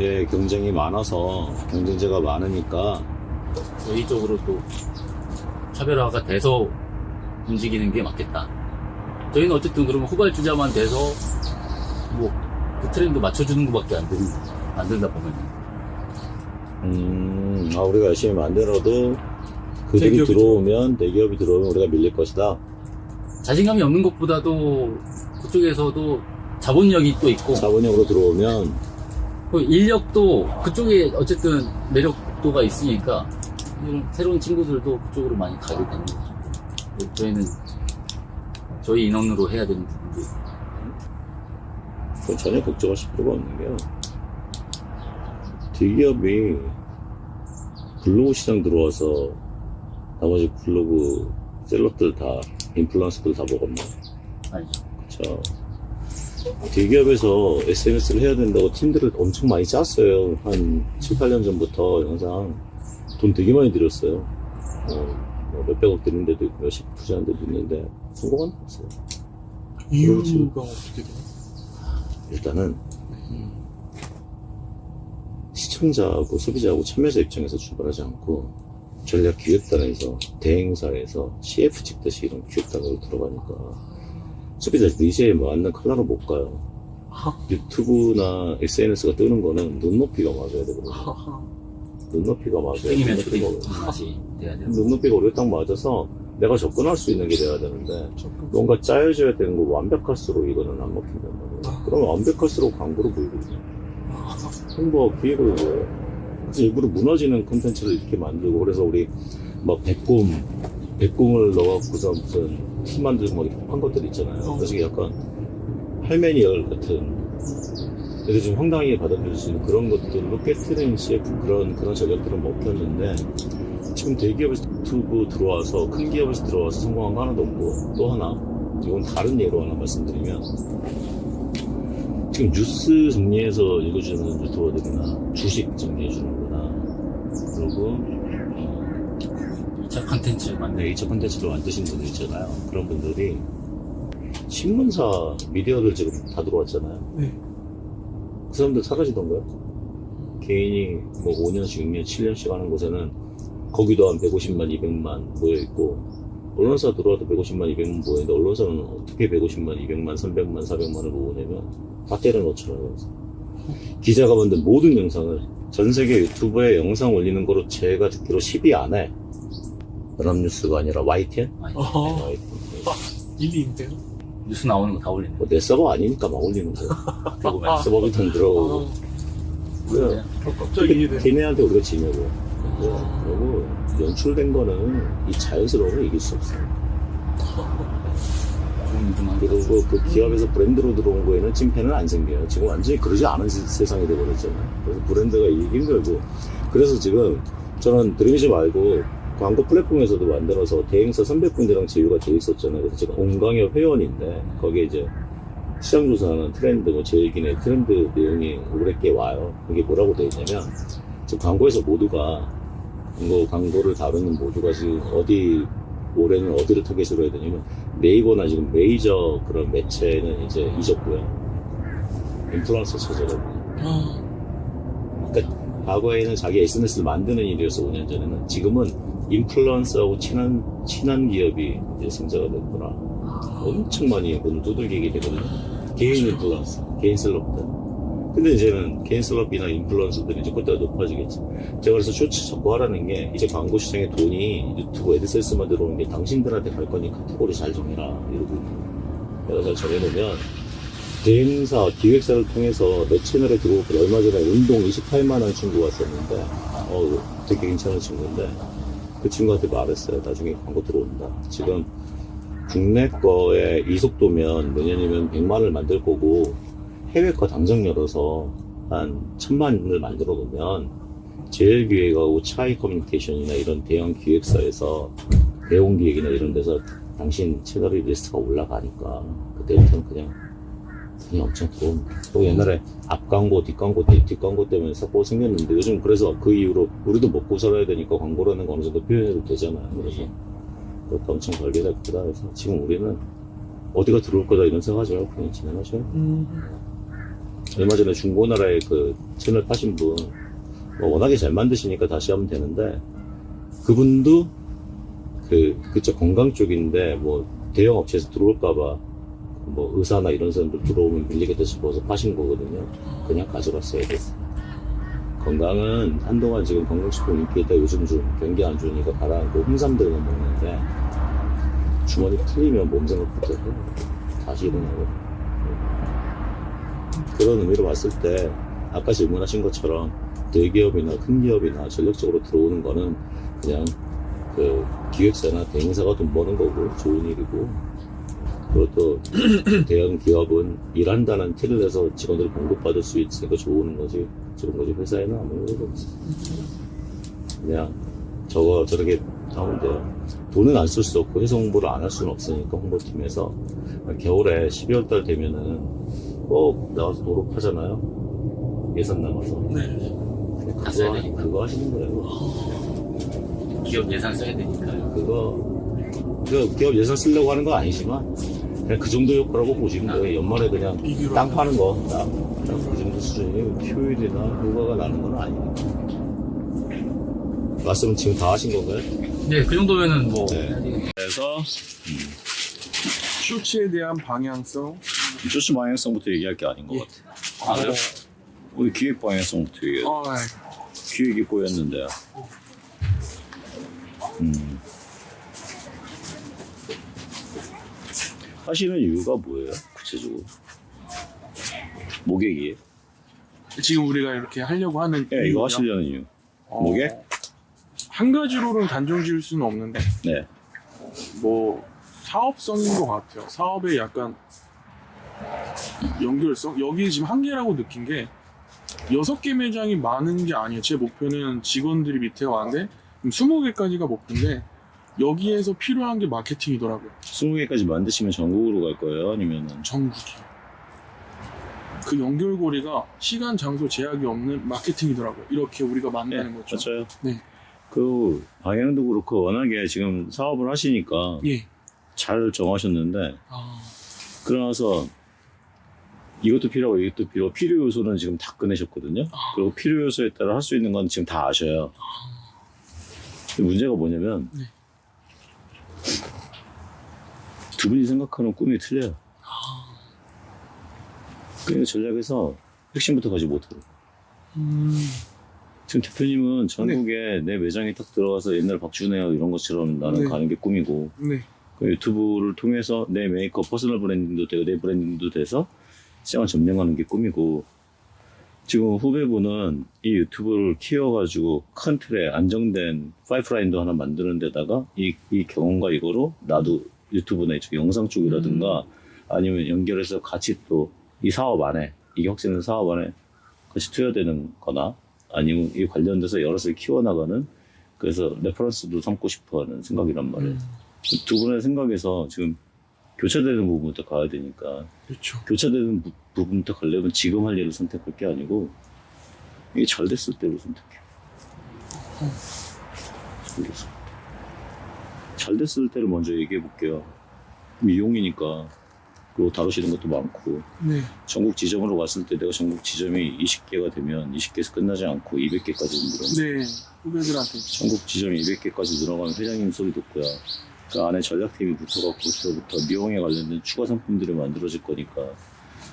예, 경쟁이 많아서, 경쟁자가 많으니까, 저희 쪽으로 또 차별화가 돼서 움직이는 게 맞겠다. 저희는 어쨌든 그러면 후발주자만 돼서 뭐 그 트렌드 맞춰주는 것밖에 안 된다 보면. 우리가 열심히 만들어도 그들이 대기업이 들어오면 우리가 밀릴 것이다. 자신감이 없는 것보다도 그쪽에서도 자본력이 또 있고 자본력으로 들어오면 그 인력도 그쪽에 어쨌든 매력도가 있으니까 이런 새로운 친구들도 그쪽으로 많이 가게 되는 거죠. 저희는 저희 인원으로 해야 되는 부분도 있고. 그건 전혀 걱정하실 필요가 없는 게요. 대기업이 블로그 시장 들어와서 나머지 블로그 셀럽들 다 인플루언서들 다 먹었나요? 아니죠. 그쵸. 대기업에서 SNS를 해야 된다고 팀들을 엄청 많이 짰어요. 한 7, 8년 전부터 영상 돈 되게 많이 들였어요. 뭐 몇백억 드는 데도 있고 몇십 투자한 데도 있는데 성공한 데 없어요. 이유가 어떻게 돼요? 일단은 시청자하고 소비자하고 참여자 입장에서 출발하지 않고 전략 기획단에서 대행사에서 CF 찍듯이 이런 기획단으로 들어가니까 소비자들이 이제 맞는 컬러로 못 가요. 유튜브나 SNS가 뜨는 거는 눈높이가 맞아야 되거든요. 눈높이가 맞아야 땡이면 눈높이가 맛이 돼야 되는 눈높이가 우리가 딱 맞아서 내가 접근할 수 있는 게 돼야 되는데 뭔가 짜여져야 되는 거 완벽할수록 이거는 안 먹힌단 말이에요. 그럼 완벽할수록 광고로 보이거든요. 홍보가 기획을 거예요. 그래서 일부러 무너지는 콘텐츠를 이렇게 만들고 그래서 우리 막 백곰을 넣어갖고서 무슨 티 만들고 막 이렇게 한 것들 있잖아요. 그래서 약간 할매니 열 같은 그래서 지금 황당하게 받아들일 수 있는 그런 것들로 깨트린 CF 그런 전략들은 먹혔는데 지금 대기업에서 유튜브 들어와서 큰 기업에서 들어와서 성공한 거 하나도 없고 또 하나 이건 다른 예로 하나 말씀드리면 지금 뉴스 정리해서 읽어주는 유튜버들이나 주식 정리해주는구나 그리고 2차 컨텐츠 만들기. 2차 콘텐츠를 만드신 분들 있잖아요. 그런 분들이 신문사 미디어들 지금 다 들어왔잖아요. 네. 그 사람들 사라지던가요? 개인이 뭐 5년씩, 6년, 7년씩 하는 곳에는 거기도 한 150만, 200만 모여있고, 언론사 들어와도 150만, 200만 모여있는데, 언론사는 어떻게 150만, 200만, 300만, 400만을 모으냐면, 다 때려 넣잖아요. 기자가 만든 모든 영상을 전 세계 유튜브에 영상 올리는 거로 제가 듣기로 10위 안에, 연합뉴스가 아니라 YTN? YTN. 일리 있대요? 뉴스 나오는 거 다 올리는 거. 뭐 내 서버 아니니까 막 올리는 거예요. 보면. 서버비 돈 들어오고. 그래요. 갑자기 이해돼요. 걔네한테 우리가 지냐고. 그리고 연출된 거는 이 자연스러움을 이길 수 없어요. 그리고 그 기업에서 브랜드로 들어온 거에는 찐팬은 안 생겨요. 지금 완전히 그러지 않은 세상이 돼버렸잖아요. 그래서 브랜드가 이기기 힘들고. 그래서 지금 저는 드림이지 말고 광고 플랫폼에서도 만들어서 대행사 300군데랑 제휴가 돼 있었잖아요. 그래서 제가 온강협 회원인데 거기에 이제 시장조사하는 트렌드, 뭐 제일기내 트렌드 내용이 올해 꽤 와요. 그게 뭐라고 돼 있냐면 지금 광고에서 모두가 광고를 다루는 모두가 지금 올해는 어디를 타겟으로 해야 되냐면 네이버나 지금 메이저 그런 매체는 이제 잊었고요. 인플루언서 체제거든요. 그러니까 과거에는 자기 SNS를 만드는 일이었어 5년 전에는. 지금은 인플루언서하고 친한 기업이 이제 승자가 됐구나. 엄청 많이 오늘 두들기게 되거든요. 개인 인플루언서, 개인 셀럽들. 근데 이제는 개인 셀럽이나 인플루언서들이 이제 그때가 높아지겠지. 제가 그래서 쇼츠 자꾸 하라는 게 이제 광고 시장에 돈이 유튜브 애드센스만 들어오는 게 당신들한테 갈 거니 카테고리 잘 정해라. 이러고 내가 잘 정해놓으면 대행사, 기획사를 통해서 내 채널에 들어오고 얼마 전에 운동 28만원 친구가 있었는데, 되게 괜찮은 친구인데, 그 친구한테 말했어요. 나중에 광고 들어온다. 지금 국내 거의 이 속도면 내년이면 100만을 만들 거고, 해외 거 당장 열어서 한 1000만을 만들어 놓으면, 제일기획하고 차이 커뮤니케이션이나 이런 대형 기획사에서 대홍기획이나 이런 데서 당신 채널의 리스트가 올라가니까, 그때부터는 그냥 엄청 들어옵니다. 또 옛날에 앞광고, 뒷광고 때문에 사고가 생겼는데 요즘 그래서 그 이후로 우리도 먹고 살아야 되니까 광고라는 거 어느 정도 표현해도 되잖아요. 그래서 그것도 엄청 걸리다 보다 해서 지금 우리는 어디가 들어올 거다 이런 생각하지 말고 그냥 진행하셔요. 얼마 전에 중고나라에 그 채널 파신 분, 뭐 워낙에 잘 만드시니까 다시 하면 되는데 그분도 그쪽 건강 쪽인데 뭐 대형 업체에서 들어올까봐 뭐 의사나 이런 사람들 들어오면 밀리겠다 싶어서 파신 거거든요. 그냥 가져갔어야 됐어. 건강은 한동안 지금 건강식품 인기 있다 요즘 좀 경기 안 좋으니까 가라앉고 홍삼들만 먹는데 주머니 풀리면 몸 생각부터 해. 다시 일어나고. 그런 의미로 봤을 때 아까 질문하신 것처럼 대기업이나 큰 기업이나 전략적으로 들어오는 거는 그냥 그 기획사나 대행사가 돈 버는 거고 좋은 일이고, 그리고 또 대형 기업은 일한다는 티를 내서 직원들 공급받을 수 있으니까 좋은 거지 회사에는 아무 일도 없어. 그냥 저렇게 하면 돼요. 돈은 안 쓸 수 없고 회사 홍보를 안 할 수는 없으니까 홍보팀에서 겨울에 12월 달 되면은 꼭 나와서 노력하잖아요. 예산 남아서. 네. 다 써야 되니까. 그거 하시는 거예요. 기업 예산 써야 되니까요. 기업 예산 쓰려고 하는 건 아니지만 그냥 그 정도 효과라고 보시면 돼요. 연말에 그냥 땅 파는 거, 그 정도 수준이 효율이나 효과가 나는 건 아니니까. 말씀은 지금 다 하신 건가요? 네, 그 정도면은 뭐. 네. 그래서 쇼츠에 대한 방향성. 쇼츠 방향성부터 얘기할 게 아닌 것 같아요. 아, 그래요? 우리 기획 방향성부터 얘기해요. 기획이 꼬였는데. 하시는 이유가 뭐예요? 구체적으로? 모객이에요? 지금 우리가 이렇게 하려고 하는 네, 이거 이유요? 하시려는 이유. 모객? 한 가지로는 단정 지을 수는 없는데 네. 뭐 사업성인 것 같아요. 사업에 약간 연결성? 여기 지금 한계라고 느낀 게 6개 매장이 많은 게 아니에요. 제 목표는 직원들이 밑에가 많은데 20개까지가 목표인데 여기에서 필요한 게 마케팅이더라고요. 20개까지 만드시면 전국으로 갈 거예요? 아니면은? 전국이요. 그 연결고리가 시간, 장소 제약이 없는 마케팅이더라고요. 이렇게 우리가 만나는 거죠. 맞아요. 네. 그 방향도 그렇고 워낙에 지금 사업을 하시니까 예. 잘 정하셨는데 아, 그러나서 이것도 필요하고 이것도 필요 요소는 지금 다 꺼내셨거든요. 그리고 필요 요소에 따라 할 수 있는 건 지금 다 아셔요. 근데 문제가 뭐냐면 네. 두 분이 생각하는 꿈이 틀려요. 그러니까 전략에서 핵심부터 가지 못하고. 지금 대표님은 전국에 내 매장에 딱 들어가서 옛날 박준혜와 이런 것처럼 나는 네. 가는 게 꿈이고, 네. 그 유튜브를 통해서 내 메이크업 퍼스널 브랜딩도 되고 내 브랜딩도 돼서 시장을 점령하는 게 꿈이고, 지금 후배분은 이 유튜브를 키워가지고 큰 틀에 안정된 파이프라인도 하나 만드는 데다가 이 경험과 이거로 나도 유튜브나 이쪽 영상 쪽이라든가 아니면 연결해서 같이 또 이 사업 안에, 이 혁신의 사업 안에 같이 투여되는 거나 아니면 이 관련돼서 여럿을 키워나가는, 그래서 레퍼런스도 삼고 싶어 하는 생각이란 말이에요. 두 분의 생각에서 지금 교차되는 부분부터 가야 되니까, 그렇죠. 교차되는 부분부터 가려면 지금 할 일을 선택할 게 아니고 이게 잘 됐을 때로 선택해요. 잘 됐을 때를 먼저 얘기해 볼게요. 미용이니까 그리고 다루시는 것도 많고, 네. 전국 지점으로 갔을 때 내가 전국 지점이 20개가 되면 20개에서 끝나지 않고 200개까지 늘어나요. 네. 후배들한테. 전국 지점이 200개까지 늘어가면 회장님 소리 듣고요. 그 안에 전략팀이 붙어갖고 그때부터 미용에 관련된 추가 상품들이 만들어질 거니까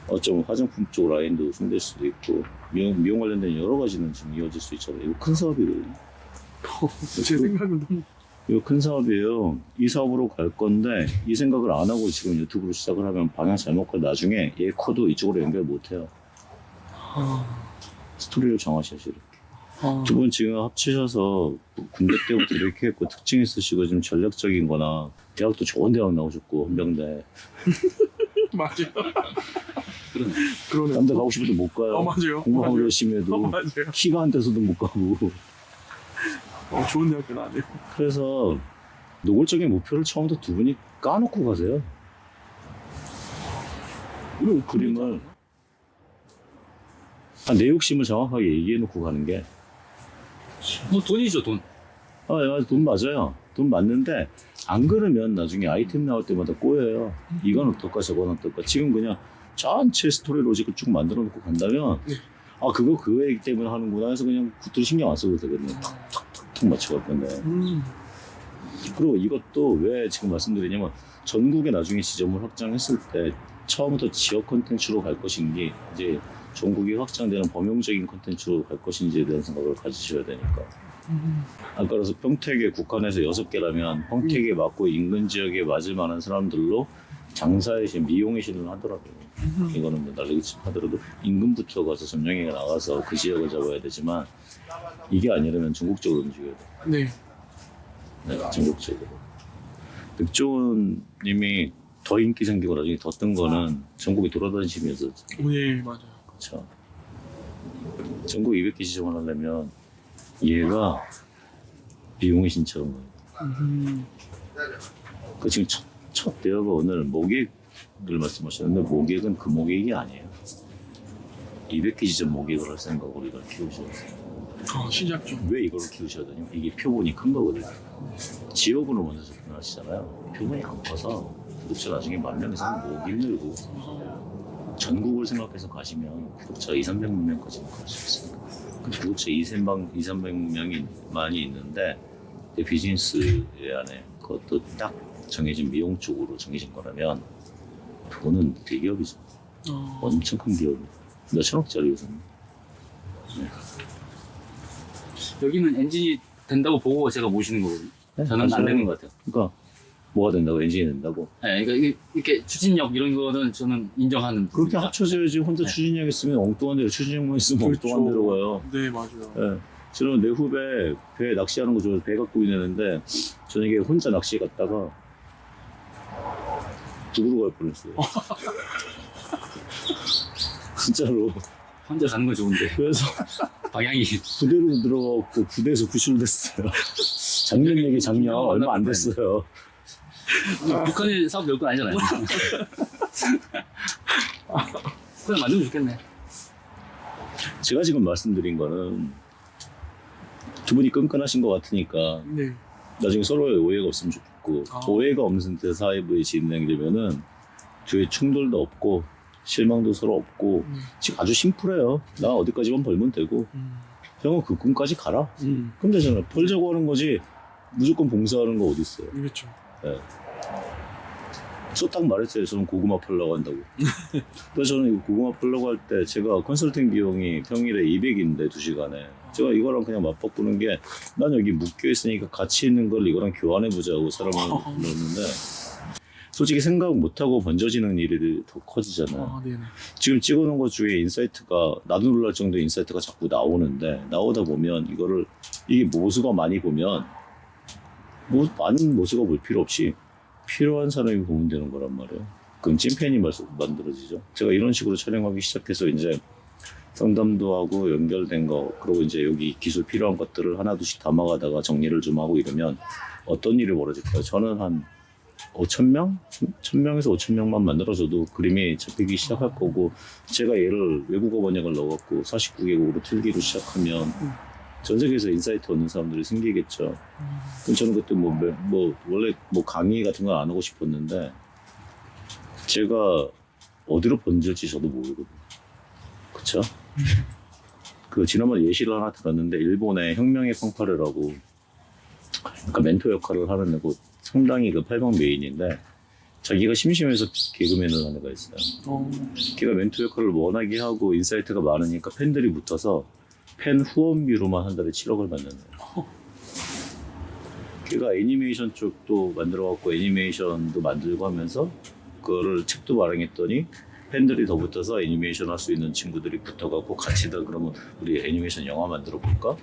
어쩌면 화장품 쪽 라인도 손댈 수도 있고, 미용 관련된 여러 가지는 지금 이어질 수 있잖아요. 이거 큰 사업이거든요. 제 생각은 너무. 이거 큰 사업이에요. 이 사업으로 갈 건데 이 생각을 안 하고 지금 유튜브로 시작을 하면 방향 잘못 가 나중에 얘 코도 이쪽으로 연결 못 해요. 스토리를 정하셔야지 이렇게. 두 분 지금 합치셔서 군대 때부터 이렇게 했고 특징 있으시고 좀 전략적인 거나 대학도 좋은 대학 나오셨고 헌병대 맞아요. 그러네. 그러네. 딴 데 가고 싶어도 못 가요. 맞아요. 공부하고 맞아요. 열심히 해도 맞아요. 키가 안 돼서도 못 가고. 좋은 대학교는 아니에요. 그래서 노골적인 목표를 처음부터 두 분이 까놓고 가세요. 이런 그림을 내 욕심을 정확하게 얘기해 놓고 가는 게 뭐 돈이죠, 돈. 맞아, 돈 맞아요. 돈 맞는데 안 그러면 나중에 아이템 나올 때마다 꼬여요. 이건 어떨까 저건 어떨까. 지금 그냥 전체 스토리 로직을 쭉 만들어 놓고 간다면 네. 그거 그 얘기 때문에 하는구나 해서 그냥 굿들 신경 안 써도 되거든요. 탁탁탁 맞춰갈 건데. 그리고 이것도 왜 지금 말씀드리냐면 전국에 나중에 지점을 확장했을 때 처음부터 지역 콘텐츠로 갈 것인지 이제 전국이 확장되는 범용적인 콘텐츠로 갈 것인지에 대한 생각을 가지셔야 되니까. 아까 그래서 평택에 국한에서 6개라면 평택에 맞고 인근 지역에 맞을 만한 사람들로 장사의 신, 미용의 신을 하더라고요. 이거는 뭐 날리기 하더라도 인근부터 가서 점령에 나가서 그 지역을 잡아야 되지만 이게 아니라면 전국적으로 움직여야 돼. 네. 네, 전국적으로. 백종원 님이 더 인기 생기고 나중에 더 뜬 거는 전국에 돌아다니시면서. 네, 맞아요. 그렇죠. 전국 200개 지정을 하려면 얘가 미용의 신처럼 그 지금 첫 대화가 오늘 모객을 말씀하셨는데 모객은 그 모객이 아니에요. 200개 지점 모객을 할 생각으로 이걸 키우셨어요. 시작 좀. 왜 이걸 키우셔야 이게 표본이 큰 거거든요. 지역으로 먼저 접근하시잖아요. 표본이 안 커서 구독자 나중에 10,000명에서 못 힘들고 전국을 생각해서 가시면 구독자 200~300명까지 갈 수 있어요. 구독자 200~300명이 많이 있는데 내 비즈니스 안에 그것도 딱 정해진 미용 쪽으로 정해진 거라면 그거는 대기업이죠. 엄청 큰 기업이에요. 몇천억짜리 요새는. 여기는 엔진이 된다고 보고 제가 모시는 거거든요. 네, 저는 안 맞아요. 되는 것 같아요. 그러니까 뭐가 된다고? 엔진이 된다고? 네, 그러니까 이렇게 추진력 이런 거는 저는 인정하는. 그렇게 부분이다. 합쳐져야지. 혼자 네. 추진력 있으면 엉뚱한 데로 추진력만 있으면 엉뚱한 데로 가요. 네, 맞아요. 예. 저는 내 후배 배 낚시하는 거 좋아해서 배 갖고 있는데 저녁에 혼자 낚시 갔다가 북으로 갈 뻔했어요. 진짜로. 혼자 가는 건 좋은데 그래서 방향이 부대로 들어가고 부대에서 구출됐어요. 작년 얘기 작년 얼마 안 됐어요. 북한에 사업 열 건 아니잖아요. 그냥 만들면 좋겠네. 제가 지금 말씀드린 거는 두 분이 끈끈하신 것 같으니까 네. 나중에 서로의 오해가 없으면 좋겠고 오해가 없는 상태에서 사회부에 진행되면은 뒤에 충돌도 없고 실망도 서로 없고 지금 아주 심플해요. 나 어디까지만 벌면 되고 형은 그 꿈까지 가라. 그럼 되잖아. 벌자고 하는 거지 무조건 봉사하는 거 어디 있어요. 그렇죠. 네. 저 딱 말했어요. 저는 고구마 팔려고 한다고. 그래서 저는 이거 고구마 팔려고 할 때 제가 컨설팅 비용이 평일에 200인데 2시간에 제가 이거랑 그냥 맞바꾸는 게 난 여기 묶여있으니까 같이 있는 걸 이거랑 교환해보자고 사람을 불렀는데 솔직히 생각 못하고 번져지는 일이 더 커지잖아요. 네네. 지금 찍어놓은 것 중에 인사이트가 나도 놀랄 정도의 인사이트가 자꾸 나오는데 나오다 보면 이거를 이게 모수가 많이 보면 뭐 많은 모수가 볼 필요 없이 필요한 사람이 보면 되는 거란 말이에요. 그럼 찐팬이 만들어지죠. 제가 이런 식으로 촬영하기 시작해서 이제 상담도 하고 연결된 거 그리고 이제 여기 기술 필요한 것들을 하나둘씩 담아가다가 정리를 좀 하고 이러면 어떤 일이 벌어질까요? 저는 한 5,000명? 1,000명에서 5,000명만 만들어줘도 그림이 잡히기 시작할 거고 제가 얘를 외국어 번역을 넣어갖고 49개국으로 틀기로 시작하면 전 세계에서 인사이트 얻는 사람들이 생기겠죠. 그럼 저는 그때 원래 강의 같은 거 안 하고 싶었는데 제가 어디로 번질지 저도 모르거든요. 그쵸? 그 지난번에 예시를 하나 들었는데 일본의 혁명의 팡파르라고 그러니까 멘토 역할을 하는 애고 상당히 그 팔방 메인인데 자기가 심심해서 개그맨을 하는 애가 있어요. 걔가 멘토 역할을 워낙에 하고 인사이트가 많으니까 팬들이 붙어서 팬 후원비로만 한 달에 7억을 받는 거예요. 걔가 애니메이션 쪽도 만들어갖고 애니메이션도 만들고 하면서 그거를 책도 발행했더니 팬들이 더 붙어서 애니메이션 할 수 있는 친구들이 붙어갖고 같이 다 그러면 우리 애니메이션 영화 만들어 볼까?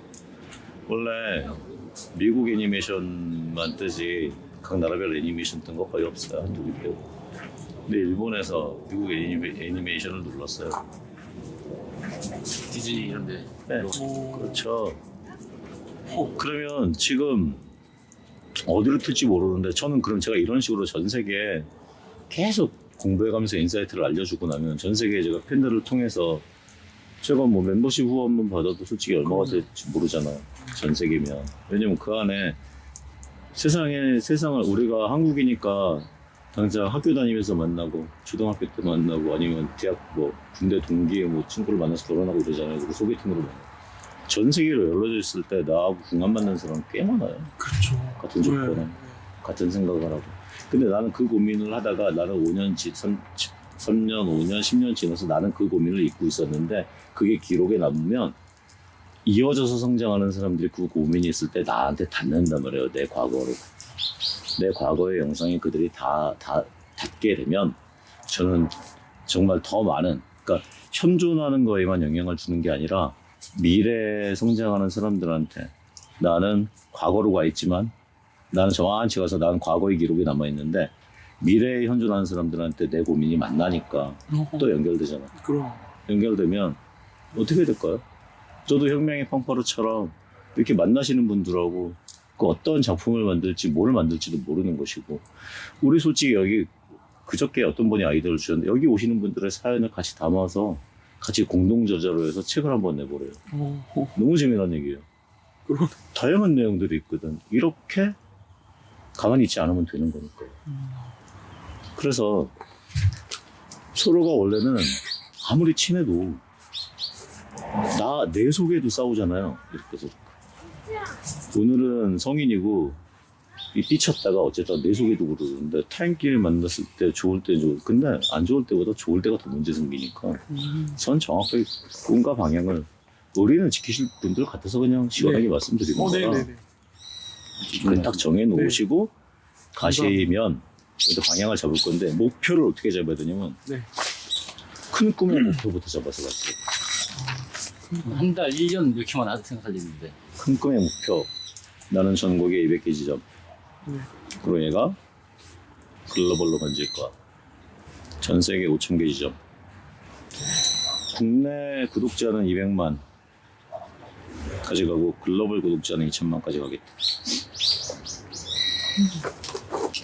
원래 미국 애니메이션만 뜨지 각 나라별 애니메이션 뜬 거 거의 없어요. 한두 개 빼고. 근데 일본에서 미국 애니메이션을 눌렀어요. 디즈니 이런데. 네, 오. 그렇죠. 그러면 지금 어디로 틀지 모르는데 저는 그럼 제가 이런 식으로 전 세계에 계속 공부해가면서 인사이트를 알려주고 나면 전 세계에 제가 팬들을 통해서 제가 뭐 멤버십 후원만 받아도 솔직히 얼마가 될지 모르잖아요. 전 세계면. 왜냐면 그 안에 세상을 우리가 한국이니까 당장 학교 다니면서 만나고 초등학교 때 만나고 아니면 대학 뭐 군대 동기에 뭐 친구를 만나서 결혼하고 이러잖아요. 그리고 소개팅으로 만나고. 전 세계로 열려져 있을 때 나하고 궁합 맞는 사람 꽤 많아요. 그렇죠. 같은 조건에 네. 같은 생각을 하고. 근데 나는 그 고민을 하다가 나는 3년, 5년, 10년 지나서 나는 그 고민을 잊고 있었는데 그게 기록에 남으면 이어져서 성장하는 사람들이 그 고민이 있을 때 나한테 닿는단 말이에요. 내 과거로. 내 과거의 영상이 그들이 다 닿게 되면 저는 정말 더 많은, 그러니까 현존하는 거에만 영향을 주는 게 아니라 미래에 성장하는 사람들한테 나는 과거로 가 있지만 나는 정확히 가서 나는 과거의 기록이 남아있는데 미래에 현존하는 사람들한테 내 고민이 만나니까 또 연결되잖아. 그럼. 연결되면 어떻게 될까요? 저도 혁명의 팡파르처럼 이렇게 만나시는 분들하고 그 어떤 작품을 만들지 뭘 만들지도 모르는 것이고 우리 솔직히 여기 그저께 어떤 분이 아이디어를 주셨는데 여기 오시는 분들의 사연을 같이 담아서 같이 공동 저자로 해서 책을 한번 내보래요. 너무 재미난 얘기예요. 그럼. 다양한 내용들이 있거든. 이렇게 가만히 있지 않으면 되는 거니까요. 그래서 서로가 원래는 아무리 친해도 내 속에도 싸우잖아요. 이렇게 해서. 오늘은 성인이고 삐쳤다가 어쨌든 내 속에도 그러는데 타인끼리 만났을 때 좋을 때 좋을 근데 안 좋을 때보다 좋을 때가 더 문제 생기니까 선 정확하게 꿈과 방향을 우리는 지키실 분들 같아서 그냥 시원하게 네. 말씀드리는 거라 네네네. 그걸 딱 정해 놓으시고 가시면 그래도 방향을 잡을 건데 목표를 어떻게 잡아야 되냐면 네. 큰 꿈의 목표부터 잡아서 가세요. 한 달, 1년 이렇게만 하도 생각하려는데. 큰 꿈의 목표. 나는 전국에 200개 지점. 네. 그리고 얘가 글로벌로 번질 거야. 전 세계 5,000개 지점. 국내 구독자는 200만 가져가고 글로벌 구독자는 2,000만까지 가겠다.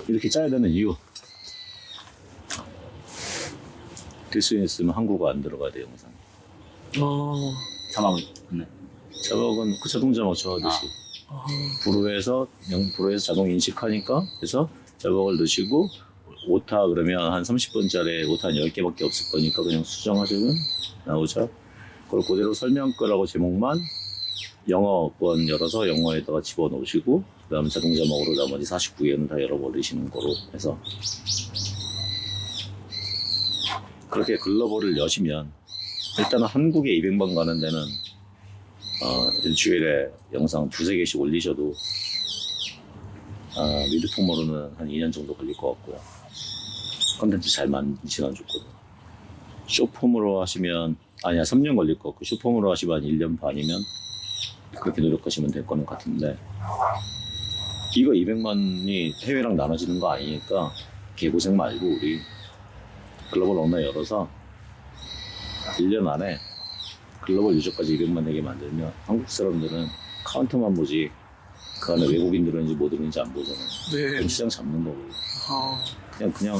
이렇게 짜야 되는 이유. 될 수 있으면 한국어 안 들어가야 돼, 영상. 자막은. 네. 자막은 그 자동 자막 좋아하듯이. 브루에서 자동 인식하니까 그래서 자막을 넣으시고 오타 그러면 한 30분짜리 오타 한 10개밖에 없을 거니까 그냥 수정하시면 나오죠. 그걸 그대로 설명글하고 제목만 영어권 열어서 영어에다가 집어넣으시고 그 다음 자동 자막으로 나머지 49개는 다 열어버리시는 거로 해서 그렇게 글로벌을 여시면 일단은 한국에 200만 가는 데는 일주일에 영상 2-3개씩 올리셔도 미드폼으로는 한 2년 정도 걸릴 것 같고요. 컨텐츠 잘 만지는 좋거든요. 쇼폼으로 하시면 3년 걸릴 것 같고 쇼폼으로 하시면 한 1년 반이면 그렇게 노력하시면 될 거는 같은데 이거 200만이 해외랑 나눠지는 거 아니니까 개고생 말고 우리 글로벌 언어 열어서 1년 안에 글로벌 유저까지 200만 되게 만들면 한국 사람들은 카운터만 보지 그 안에 외국인 들어있는지 뭐 들어있는지 안 보잖아요. 네. 그럼 시장 잡는 거고 아하. 그냥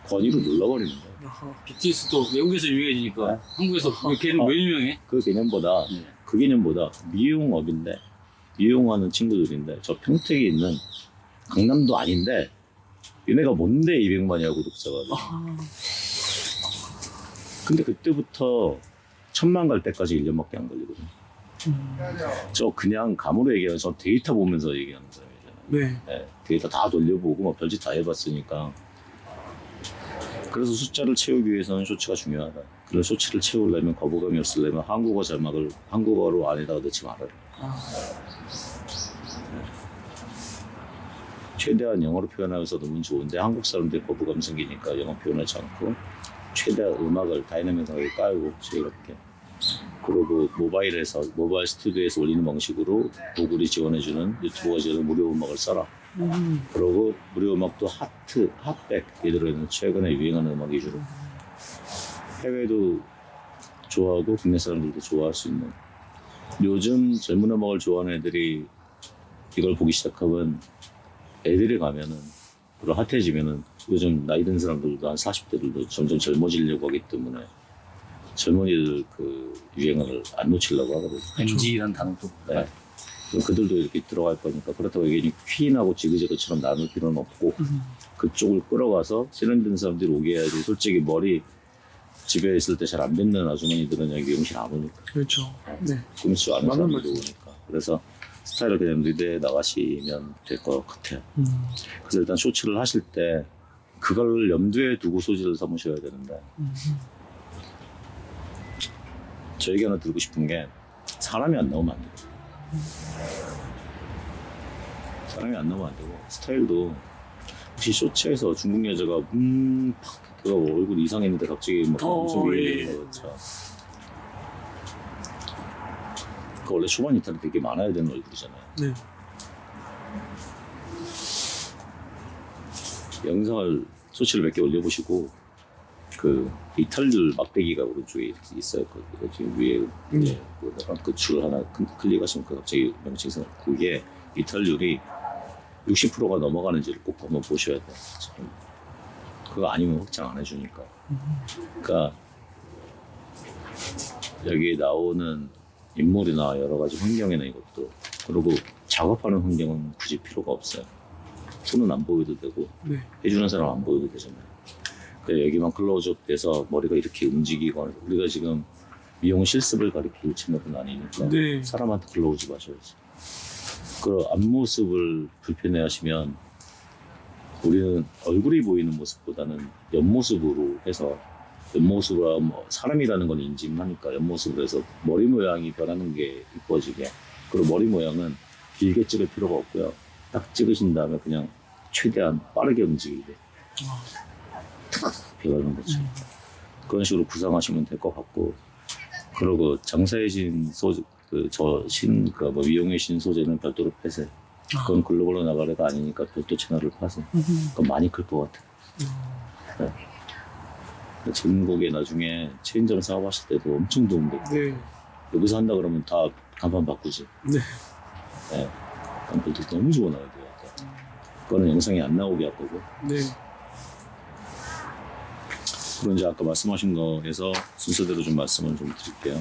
권위로 눌러버리는 거예요. 아하. BTS도 외국에서 유명해지니까 한국에서 걔는 왜 유명해? 그 개념보다 네. 그 개념보다 미용업인데 미용하는 친구들인데 저 평택에 있는 강남도 아닌데 얘네가 뭔데 200만이야 구독자가. 아하. 근데 그때부터 1000만 갈 때까지 1년밖에 안 걸리거든요. 저 그냥 감으로 얘기하면 저 데이터 보면서 얘기하는 사람이잖아요. 네. 네, 데이터 다 돌려보고 뭐 별짓 다 해봤으니까. 그래서 숫자를 채우기 위해서는 쇼츠가 중요하다. 그래서 쇼츠를 채우려면 거부감이 없으려면 한국어 자막을 한국어로 안에다가 넣지 말아라. 최대한 영어로 표현하면서 너무 좋은데 한국 사람들이 거부감 생기니까 영어 표현하지 않고 최대한 음악을 다이나믹하게 깔고 자유롭게 그리고 모바일에서 모바일 스튜디오에서 올리는 방식으로 구글이 지원해주는 유튜브가 지원하는 무료 음악을 써라. 그리고 무료 음악도 핫백에 들어있는 최근에 유행하는 음악 위주로 해외도 좋아하고 국내 사람들도 좋아할 수 있는 요즘 젊은 음악을 좋아하는 애들이 이걸 보기 시작하면 애들이 가면은 그리고 핫해지면은 요즘 나이 든 사람들도 한 40대들도 점점 젊어지려고 하기 때문에 젊은이들 그 유행을 안 놓치려고 하거든요. MG라는 단어도 네. 그럼 그들도 이렇게 들어갈 거니까 그렇다고 여기 퀸하고 지그재그처럼 나눌 필요는 없고 그쪽을 끌어가서 세련된 사람들이 오게 해야지. 솔직히 머리 집에 있을 때 잘 안 뱉는 아주머니들은 여기 미용실 안 오니까 그렇죠. 네. 꾸미지 않은 맞는 사람들이 오니까 그래서 스타일을 그냥 리드해 나가시면 될 것 같아요. 그래서 일단 쇼츠를 하실 때 그걸 염두에 두고 소재를 삼으셔야 되는데 저에게 하나 드리고 싶은 게 사람이 안 나오면 안 돼요. 사람이 안 나오면 안 되고 스타일도 혹시 쇼츠에서 중국 여자가 팍 그가 얼굴 이상했는데 갑자기 막 엄청 예. 위해지는 거 있죠. 그 원래 초반 이탈이 되게 많아야 되는 얼굴이잖아요. 네. 영상을 쇼츠를 몇 개 올려보시고 그 이탈률 막대기가 오른쪽에 이렇게 있어요. 그 지금 위에 그 줄 하나 클릭하시면 갑자기 명칭 생 그게 이탈률이 60%가 넘어가는지를 꼭 한번 보셔야 돼요. 그거 아니면 확장 안 해주니까. 그러니까 여기 나오는 인물이나 여러 가지 환경이나 이것도 그리고 작업하는 환경은 굳이 필요가 없어요. 손은 안 보여도 되고 네. 해주는 사람 안 보여도 되잖아요. 그러니까 여기만 클로즈업 돼서 머리가 이렇게 움직이거나 우리가 지금 미용 실습을 가리킬 채널은 아니니까 네. 사람한테 클로즈 마셔야지. 그 앞모습을 불편해 하시면 우리는 얼굴이 보이는 모습보다는 옆모습으로 해서 옆모습으로 뭐 사람이라는 건 인지하니까 옆모습으로 해서 머리 모양이 변하는 게 이뻐지게 그리고 머리 모양은 길게 찍을 필요가 없고요. 딱 찍으신 다음에 그냥 최대한 빠르게 움직이게 변하는 거죠. 그런 식으로 구상하시면 될 것 같고 그리고 장사해진 소재 뭐 미용의 신 소재는 별도로 패세요. 그건 글로벌로 나가래가 아니니까 별도 채널을 파세요. 그건 많이 클 것 같아요. 네. 전국에 나중에 체인점 사업하실 때도 엄청 도움되고 네. 여기서 한다 그러면 다 간판 바꾸지. 네. 네. 간판도 너무 좋아 나와야 돼요. 그거는 영상이 안 나오게 할 거고. 네. 그럼 이제 아까 말씀하신 거에서 순서대로 좀 말씀을 좀 드릴게요.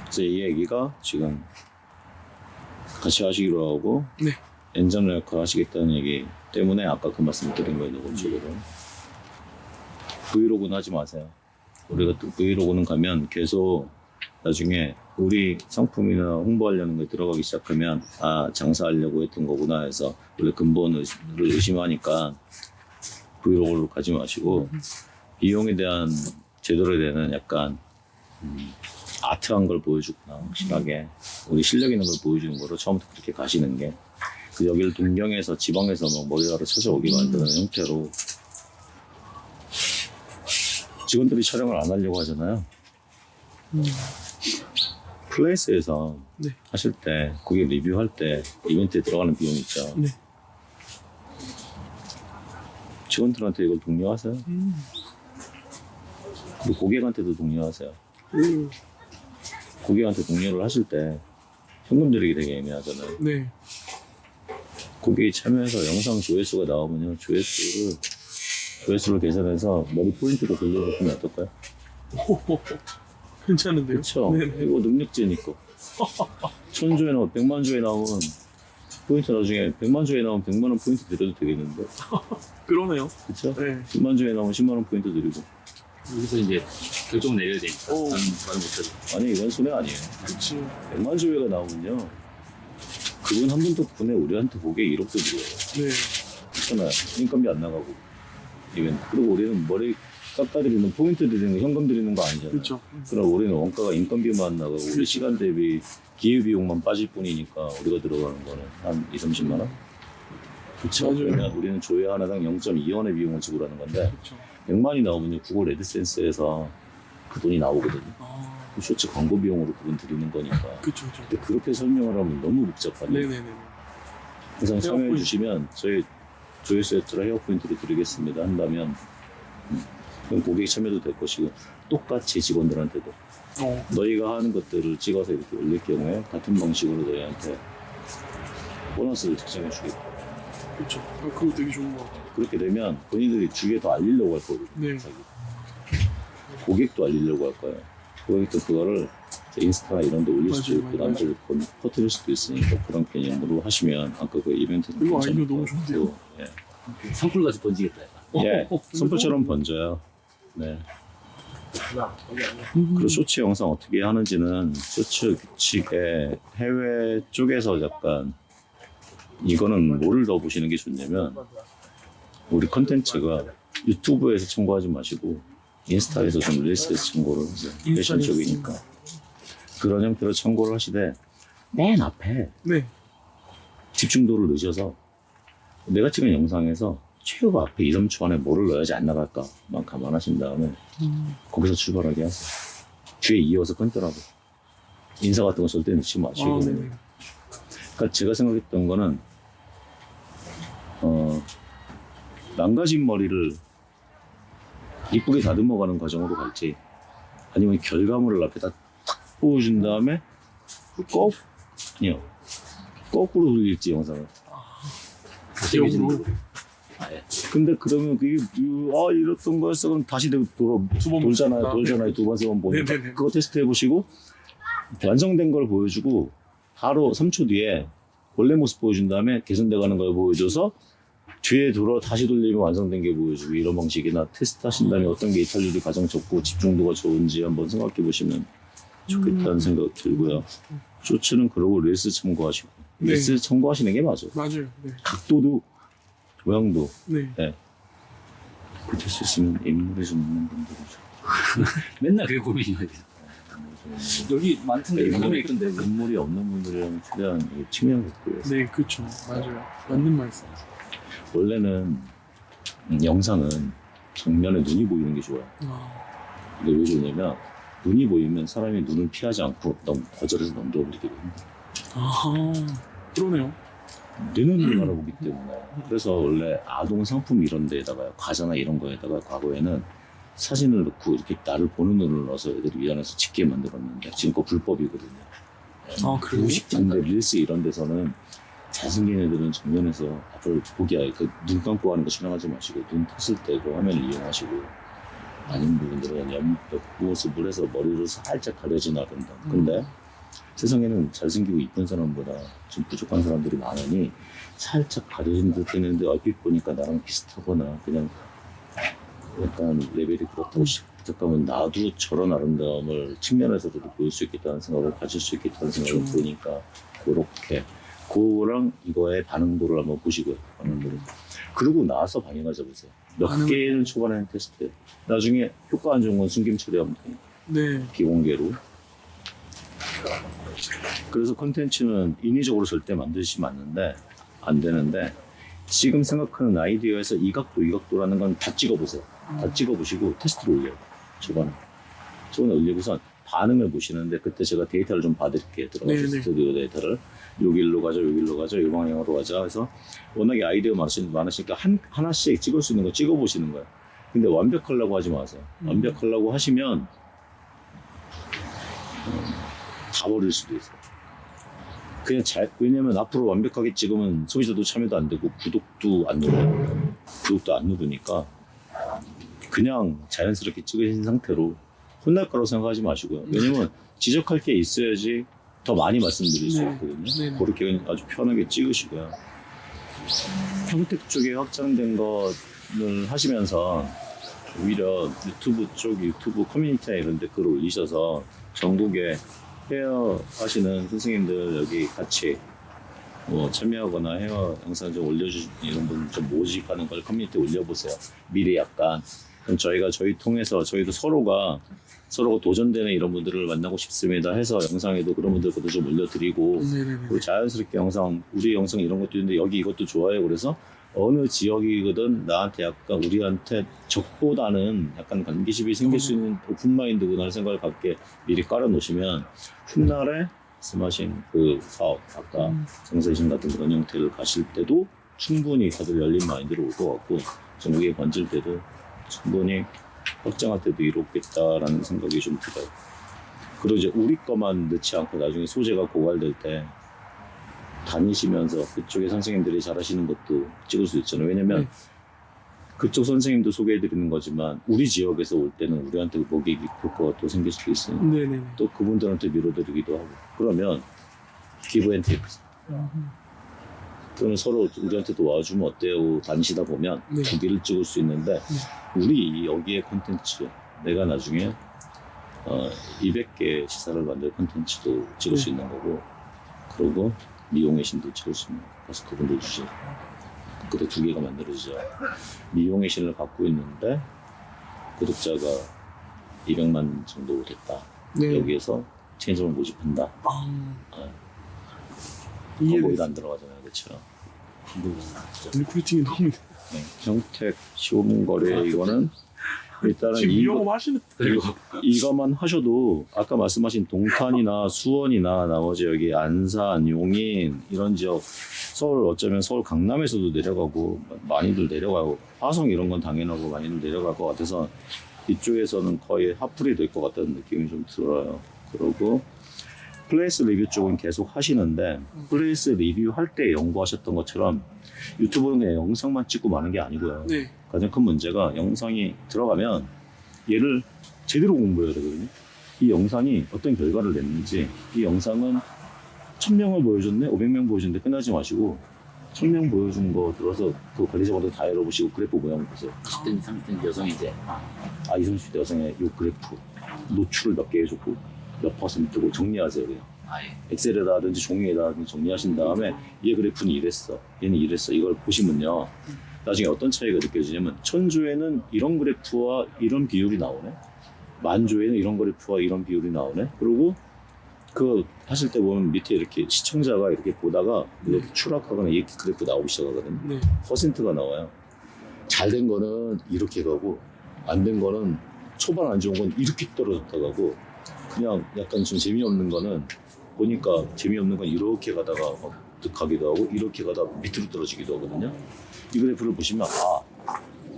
그래서 이 얘기가 지금 같이 하시기로 하고 네. 엔전 역할 하시겠다는 얘기 때문에 아까 그 말씀을 드린 거예요. 녹음식으로. 브이로그는 하지 마세요. 우리가 또 브이로그는 가면 계속 나중에 우리 상품이나 홍보하려는 거에 들어가기 시작하면 아 장사하려고 했던 거구나 해서 원래 근본을 의심하니까 브이로그로 가지 마시고 비용에 대한 제대로 되는 약간 아트한 걸 보여주거나 확실하게 우리 실력 있는 걸 보여주는 거로 처음부터 그렇게 가시는 게 그 여기를 동경에서 지방에서 뭐 머리하러 찾아오게 만드는 형태로 직원들이 촬영을 안 하려고 하잖아요. 플레이스에서 네. 하실 때 고객 리뷰할 때 이벤트에 들어가는 비용 있죠. 네. 직원들한테 이걸 독려하세요. 그리고 고객한테도 독려하세요. 고객한테 독려를 하실 때 현금 드리기 되게 애매하잖아요. 네. 고객이 참여해서 영상 조회수가 나오면요. 조회수를 계산해서 머리 포인트로 돌려주시면 어떨까요? 호호호. 괜찮은데요? 그렇죠. 네네. 이거 능력제니까. 1000조에 나오면 100만 조에 나오면 포인트 나중에 100만 조에 나오면 100만 원 포인트 드려도 되겠는데. 그러네요. 그렇죠? 네. 10만 조에 나오면 10만 원 포인트 드리고. 여기서 이제 결정 내려야 되니까 오. 나는 말 못하죠. 아니 이건 손해 아니에요. 그치. 100만 조회가 나오면요. 그분 한 분 덕분에 우리한테 고객 1억도 드려요. 네. 그렇잖아요. 인건비 안 나가고. 이벤트. 그리고 우리는 머리 깎아드리는 포인트 드리는 현금 드리는 거 아니잖아요. 그렇죠. 그럼 우리는 원가가 인건비만 나가고 우리 시간 대비 기회비용만 빠질 뿐이니까 우리가 들어가는 거는 한 2, 30만 원? 그쵸. 맞아요. 그러면 우리는 조회 하나당 0.2원의 비용을 지불하는 건데 그렇죠. 100만이 나오면 구글 애드센스에서 그 돈이 나오거든요. 아, 그 쇼츠 광고 비용으로 그분 드리는 거니까. 그렇죠. 그렇죠. 근데 그렇게 설명을 하면 너무 복잡하네. 네네네. 항상 참여해 포인트. 주시면 저희 조회수 엑스트라 헤어 포인트를 드리겠습니다 한다면 그럼 고객이 참여도 될 것이고 똑같이 직원들한테도 너희가 하는 것들을 찍어서 이렇게 올릴 경우에 같은 방식으로 너희한테 보너스를 측정해 주겠다. 그렇죠. 그거 되게 좋은 거 같아요. 그렇게 되면 본인들이 주위에 더 알리려고 할 거거든요. 네. 자기. 고객도 알리려고 할 거예요. 고객도 그거를 인스타나 이런 데 올릴 수도 맞아요, 있고 맞아요. 남들 퍼뜨릴 수도 있으니까 그런 개념으로 하시면 아까 그 이벤트도 이거 괜찮을 아이디어 너무 것 같고, 좋은데요? 예. 산불같이 번지겠다. 약간. 예, 선풀처럼 번져요. 네. 그리고 쇼츠 영상 어떻게 하는지는 쇼츠 규칙에 해외 쪽에서 약간 이거는 뭐를 더 보시는 게 좋냐면 우리 컨텐츠가 유튜브에서 청구하지 마시고 인스타에서 좀 릴스에서 청구를 하세요. 패션 쪽이니까. 그런 형태로 청구를 하시되 맨 앞에 네. 집중도를 넣으셔서 내가 찍은 영상에서 최고 앞에 2, 3초 안에 뭐를 넣어야지 안 나갈까만 감안하신 다음에 거기서 출발하게 하세요. 뒤에 이어서 끊더라도 인사 같은 거 절대 넣지 마시고. 아, 네네. 그러니까 제가 생각했던 거는 망가진 머리를 이쁘게 다듬어가는 과정으로 갈지 아니면 결과물을 앞에다 탁 보여준 다음에 거꾸로 돌릴지 영상을. 기억으로. 근데 그러면 그게 이랬던 거였어 그럼 다시 두번 돌잖아요. 보니까. 두 번, 세 번 보니까 네네네. 그거 테스트 해보시고 완성된 걸 보여주고 바로 3초 뒤에 원래 모습 보여준 다음에 개선돼 가는 걸 보여줘서 뒤에 다시 돌리면 완성된 게 보여주고 이런 방식이나 테스트 하신 다음에 어떤 게 이탈률이 가장 적고 집중도가 좋은지 한번 생각해 보시면 좋겠다는 생각 들고요. 쇼츠는 그러고 릴스 참고하시고 네. 릴스 참고하시는 게 맞아요. 맞아요. 네. 각도도 모양도 네. 그될 수 있으면 인물이 좀 있는 분들이죠. 맨날 그게 고민이거든. 여기 많던데 인물이 있던데. 인물이 없는 분들이랑 최대한 측면 갖고 해서 네, 그렇죠. 맞아요. 맞는 말씀. 원래는 영상은 정면에 눈이 보이는 게 좋아요. 아, 근데 왜 좋냐면 눈이 보이면 사람이 눈을 피하지 않고 거절해서 넘겨버리게 됩니다. 아, 그러네요. 내 눈을 바라보기 때문에. 그래서 원래 아동 상품 이런 데에다가 과자나 이런 거에다가 과거에는 사진을 넣고 이렇게 나를 보는 눈을 넣어서 애들이 미안해서 찍게 만들었는데 지금 그거 불법이거든요. 아, 그래요? 근데 릴스 이런 데서는 잘생긴 애들은 정면에서 앞을 보기 아예 눈 감고 하는 거 촬영하지 마시고 눈 떴을 때 그 화면을 이용하시고 아닌 부분들은 옆모습을 해서 머리를 살짝 가려진 아름다움. 근데 세상에는 잘생기고 이쁜 사람보다 좀 부족한 사람들이 많으니 살짝 가려진 듯 했는데 얼핏 보니까 나랑 비슷하거나 그냥 약간 레벨이 그렇다고 시작하면 나도 저런 아름다움을 측면에서도 보일 수 있겠다는 생각을 가질 수 있겠다는 생각을 보니까 그렇게 그거랑 이거의 반응도를 한번 보시고요. 반응도를. 그러고 나서 방향을 잡으세요. 몇 개는 초반에는 테스트해요. 나중에 효과 안 좋은 건 숨김 처리하면 돼요. 네. 비공개로. 그래서 콘텐츠는 인위적으로 절대 만드시면 안 되는데 지금 생각하는 아이디어에서 이 각도라는 건 다 찍어보세요. 다 찍어보시고 테스트를 올려요. 초반에 올리고선 반응을 보시는데 그때 제가 데이터를 좀 받을게요. 들어가서 네네. 스튜디오 데이터를 여기로 가자, 이 방향으로 가자 해서 워낙에 아이디어 많으시니까 하나씩 찍을 수 있는 거 찍어보시는 거예요. 근데 완벽하려고 하지 마세요. 완벽하려고 하시면 다 버릴 수도 있어요. 그냥 왜냐면 앞으로 완벽하게 찍으면 소비자도 참여도 안 되고 구독도 안 누르니까 그냥 자연스럽게 찍으신 상태로 혼날 거라고 생각하지 마시고요. 왜냐면 지적할 게 있어야지 더 많이 말씀드릴 수 네. 있거든요. 네네. 그렇게 그냥 아주 편하게 찍으시고요. 평택 쪽에 확장된 것을 하시면서 오히려 유튜브 커뮤니티나 이런 데 글 올리셔서 전국에 헤어 하시는 선생님들 여기 같이 참여하거나 헤어 영상 좀 올려주시는 이런 분 좀 모집하는 걸 커뮤니티에 올려보세요. 미리 약간 그럼 저희 통해서 저희도 서로가 도전되는 이런 분들을 만나고 싶습니다 해서 영상에도 그런 분들 것도 좀 올려드리고 네네네. 그리고 자연스럽게 우리 영상 이런 것도 있는데 여기 이것도 좋아요. 그래서 어느 지역이거든 나한테 약간 우리한테 적보다는 약간 관계심이 생길 수 있는 오픈마인드구나 하는 생각을 갖게 미리 깔아놓으시면 훗날에 말씀하신 그 사업 아까 정세신 같은 그런 형태를 가실 때도 충분히 다들 열린 마인드로 올 것 같고 전국에 번질 때도 충분히 확장할 때도 이롭겠다라는 생각이 좀 들어요. 그리고 이제 우리 것만 넣지 않고 나중에 소재가 고갈될 때 다니시면서 그쪽에 선생님들이 잘하시는 것도 찍을 수 있잖아요. 왜냐면 네. 그쪽 선생님도 소개해드리는 거지만 우리 지역에서 올 때는 우리한테 먹이기 효과가 또 생길 수도 있으니까 네네네. 또 그분들한테 밀어드리기도 하고 그러면 기브 앤 테이크 또는 서로 우리한테도 와주면 어때요 다니시다 보면 네. 두 개를 찍을 수 있는데 우리 여기에 콘텐츠 내가 나중에 200개 시사를 만들 콘텐츠도 찍을 수 있는 거고 그리고 미용의 신도 찍을 수 있는 거 그래서 그분들 주제 그때 두 개가 만들어지죠. 미용의 신을 갖고 있는데 구독자가 200만 정도 됐다. 네. 여기에서 체인점을 모집한다. 광고에도 안 들어가잖아요, 그렇죠? 리크루팅이 너무 네, 평택 시홈거래 이거는 일단은 지금 이런 거 하시는 그리고 이거만 하셔도 아까 말씀하신 동탄이나 수원이나 나머지 여기 안산, 용인 이런 지역 서울 어쩌면 서울 강남에서도 내려가고 많이들 내려가고 화성 이런 건 당연하고 많이들 내려갈 것 같아서 이쪽에서는 거의 핫플이 될 것 같다는 느낌이 좀 들어요. 그리고 플레이스 리뷰 쪽은 계속 하시는데 플레이스 리뷰 할 때 연구하셨던 것처럼 유튜브는 그냥 영상만 찍고 마는 게 아니고요. 네. 가장 큰 문제가 영상이 들어가면 얘를 제대로 공부해야 되거든요. 이 영상이 어떤 결과를 냈는지 이 영상은 1000명을 보여줬네 500명 보여줬는데 끝나지 마시고 1000명 보여준 거 들어서 그 관리자분들 다 열어보시고 그래프 모양 보세요. 20대 30대 여성이 이제 이 30대 여성의 이 그래프 노출을 몇 개 해줬고 몇 퍼센트고 정리하세요. 그냥. 아예 엑셀에다든지 종이에다든지 정리하신 다음에 얘 그래프는 이랬어 얘는 이랬어 이걸 보시면요 나중에 어떤 차이가 느껴지냐면 1000조에는 이런 그래프와 이런 비율이 나오네 만조에는 이런 그래프와 이런 비율이 나오네 그리고 그 하실 때 보면 밑에 이렇게 시청자가 이렇게 보다가 이렇게 추락하거나 이렇게 그래프 나오기 시작하거든요. 네. 퍼센트가 나와요. 잘 된 거는 이렇게 가고 안 된 거는 초반 안 좋은 건 이렇게 떨어졌다 가고 그냥 약간 좀 재미없는 거는 보니까 재미없는 건 이렇게 가다가 가기도 하고 이렇게 가다가 밑으로 떨어지기도 하거든요. 이 그래프를 보시면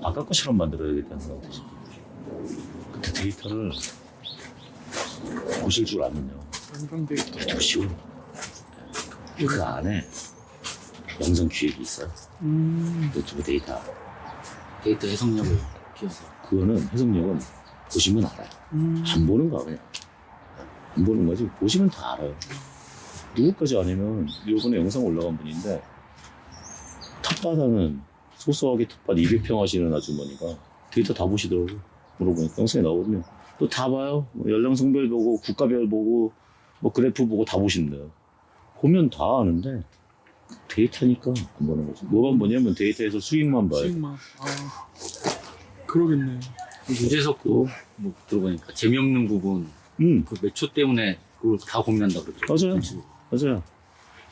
아까 것처럼 만들어야겠다는 생각이 드시죠. 근데 데이터를 보실 줄 아면요. 안강대 더 쉬워요. 그 안에 영상 기획이 있어요. 유튜브 데이터. 데이터 해석력을 키워서 그거는 해석력은 보시면 알아요. 안 보는 거 그냥. 안 보는 거지. 보시면 다 알아요. 누구까지 아니면 요번에 영상 올라간 분인데 텃밭하는 소소하게 텃밭 200평 하시는 아주머니가 데이터 다 보시더라고요. 물어보니까 영상에 나오거든요. 또 다 봐요. 뭐 연령성별 보고 국가별 보고 뭐 그래프 보고 다 보신대요. 보면 다 아는데 데이터니까 안 보는 거지. 뭐만 보냐면 데이터에서 수익만 봐요. 수익만. 그러겠네요. 유재석도 뭐 들어보니까 재미없는 부분 그 몇 초 때문에 그걸 다 고민한다 그러더라고요. 맞아요.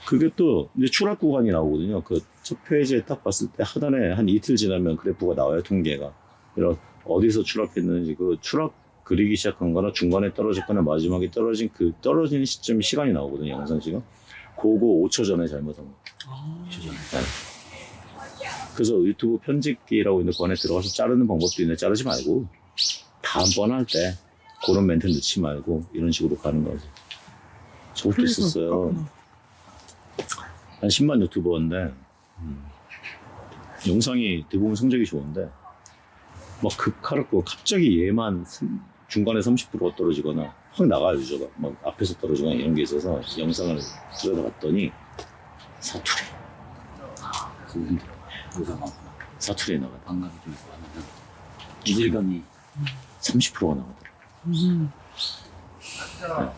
그게 또 이제 추락 구간이 나오거든요. 그 첫 페이지에 딱 봤을 때 하단에 한 이틀 지나면 그래프가 나와요. 통계가. 이런 어디서 추락했는지 그 추락 그리기 시작한 거나 중간에 떨어졌거나 마지막에 떨어진 그 떨어지는 시점 시간이 나오거든요. 영상 시간. 그거 5초 전에 잘못한 거. 5초 전에. 네. 그래서 유튜브 편집기라고 있는데 그 안에 들어가서 자르는 방법도 있는데 자르지 말고 다음번 할 때 그런 멘트 넣지 말고 이런 식으로 가는 거지. 저것도 있었어요. 한 10만 유튜버인데 영상이 대부분 성적이 좋은데 막 급하고 갑자기 얘만 중간에 30%가 떨어지거나 확 나가요. 유저가 막 앞에서 떨어지거나 이런 게 있어서 영상을 들여다봤더니 사투리 그거 힘들어. 요새 막 사투리에 나가요. 반감이 좀 있고 하면 이질감이 30%가 나가더라고요. 네.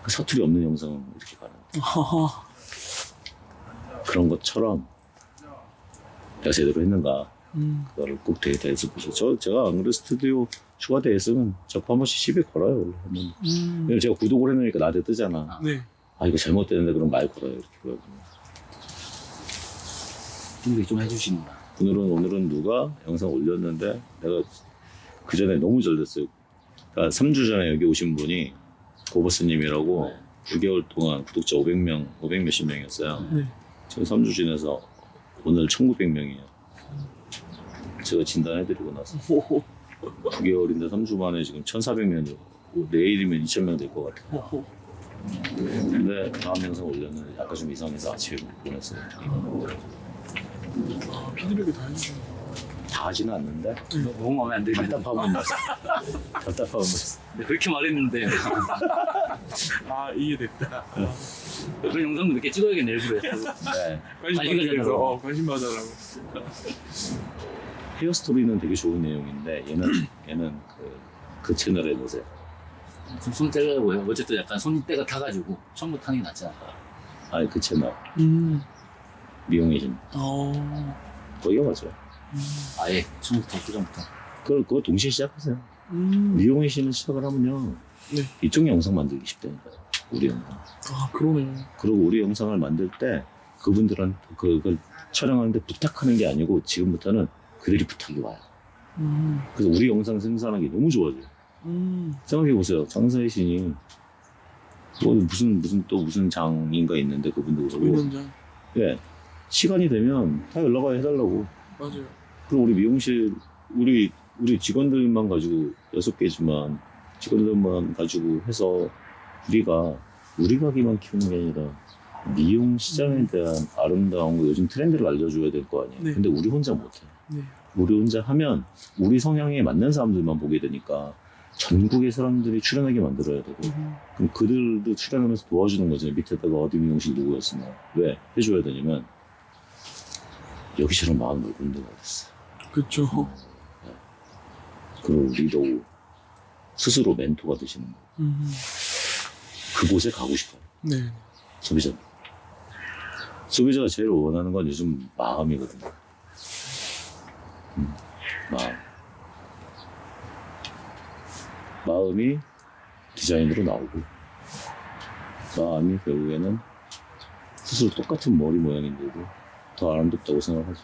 그 사투리 없는 영상은 이렇게 가는 그런 것처럼 내가 제대로 했는가 그거를 꼭 데이터에서 보세요. 제가 안 그래도 스튜디오 추가돼 있으면 자꾸 한 번씩 시비 걸어요. 원래 한번. 왜냐면 제가 구독을 해놓으니까 나한테 뜨잖아. 네. 아, 이거 잘못됐는데 그럼 말 걸어요. 이렇게 그러거든요. 이렇게 좀 해주시는구나. 오늘은 누가 영상 올렸는데 내가 그 전에 너무 잘 됐어요. 그러니까 3주 전에 여기 오신 분이 고버스님이라고 9개월 동안 구독자 500 몇십 명이었어요. 네. 지금 3주 지나서 오늘 1900명이에요. 제가 진단해드리고 나서 9개월인데 3주 만에 지금 1400명이고 내일이면 2000명 될 것 같아요. 근데 다음 영상 올렸는데 약간 좀 이상해서 아침에 보냈어요. 피드백이 다 해주시네. 다 하지는 않는데 너무 마음에 안 들면 답답하면 났어. 답답하면 났어. 그렇게 말했는데 아, 이해됐다. 그런 영상도 이렇게 찍어야겠네 일부러 했어. 네. 관심 관심 받으라고. 가져달라고. 관심 받아라고. 헤어스토리는 되게 좋은 내용인데 얘는 그 채널에 넣으세요. 손때가 뭐예요? 어쨌든 약간 손때가 타가지고 처음부터 하는 게 낫지 않을까. 아니 그 채널 미용의 힘 거기가 맞아요. 아예 처음부터 수정부터. 그거 동시에 시작하세요. 미용의 힘을 시작을 하면요. 네. 이쪽 영상 만들기 쉽다니까요. 우리 영상. 아, 그러네요. 그리고 우리 영상을 만들 때 그분들한테 그걸 촬영하는데 부탁하는 게 아니고 지금부터는 그들이 부탁이 와요. 그래서 우리 영상 생산하기 너무 좋아져요. 생각해보세요. 장사의 신이 뭐 무슨 장인가 있는데 그분도 그러고 공연장. 예, 시간이 되면 다 연락을 해달라고. 맞아요. 그리고 우리 미용실 우리 직원들만 가지고 6개지만 직원들만 가지고 해서 우리가 우리 가게만 키우는 게 아니라 미용 시장에 대한 아름다운 거 요즘 트렌드를 알려줘야 될 거 아니에요. 네. 근데 우리 혼자 못해. 네. 우리 혼자 하면 우리 성향에 맞는 사람들만 보게 되니까 전국의 사람들이 출연하게 만들어야 되고 그럼 그들도 출연하면서 도와주는 거죠. 밑에다가 어디 미용실 누구였으면 왜 해줘야 되냐면 여기처럼 마음 넓은 데가 어딨어. 그쵸. 그리고 우리도 스스로 멘토가 되시는 거. 그곳에 가고 싶어요. 네. 소비자가 제일 원하는 건 요즘 마음이거든요. 마음이 디자인으로 나오고 마음이 결국에는 스스로 똑같은 머리 모양인데도 더 아름답다고 생각하죠.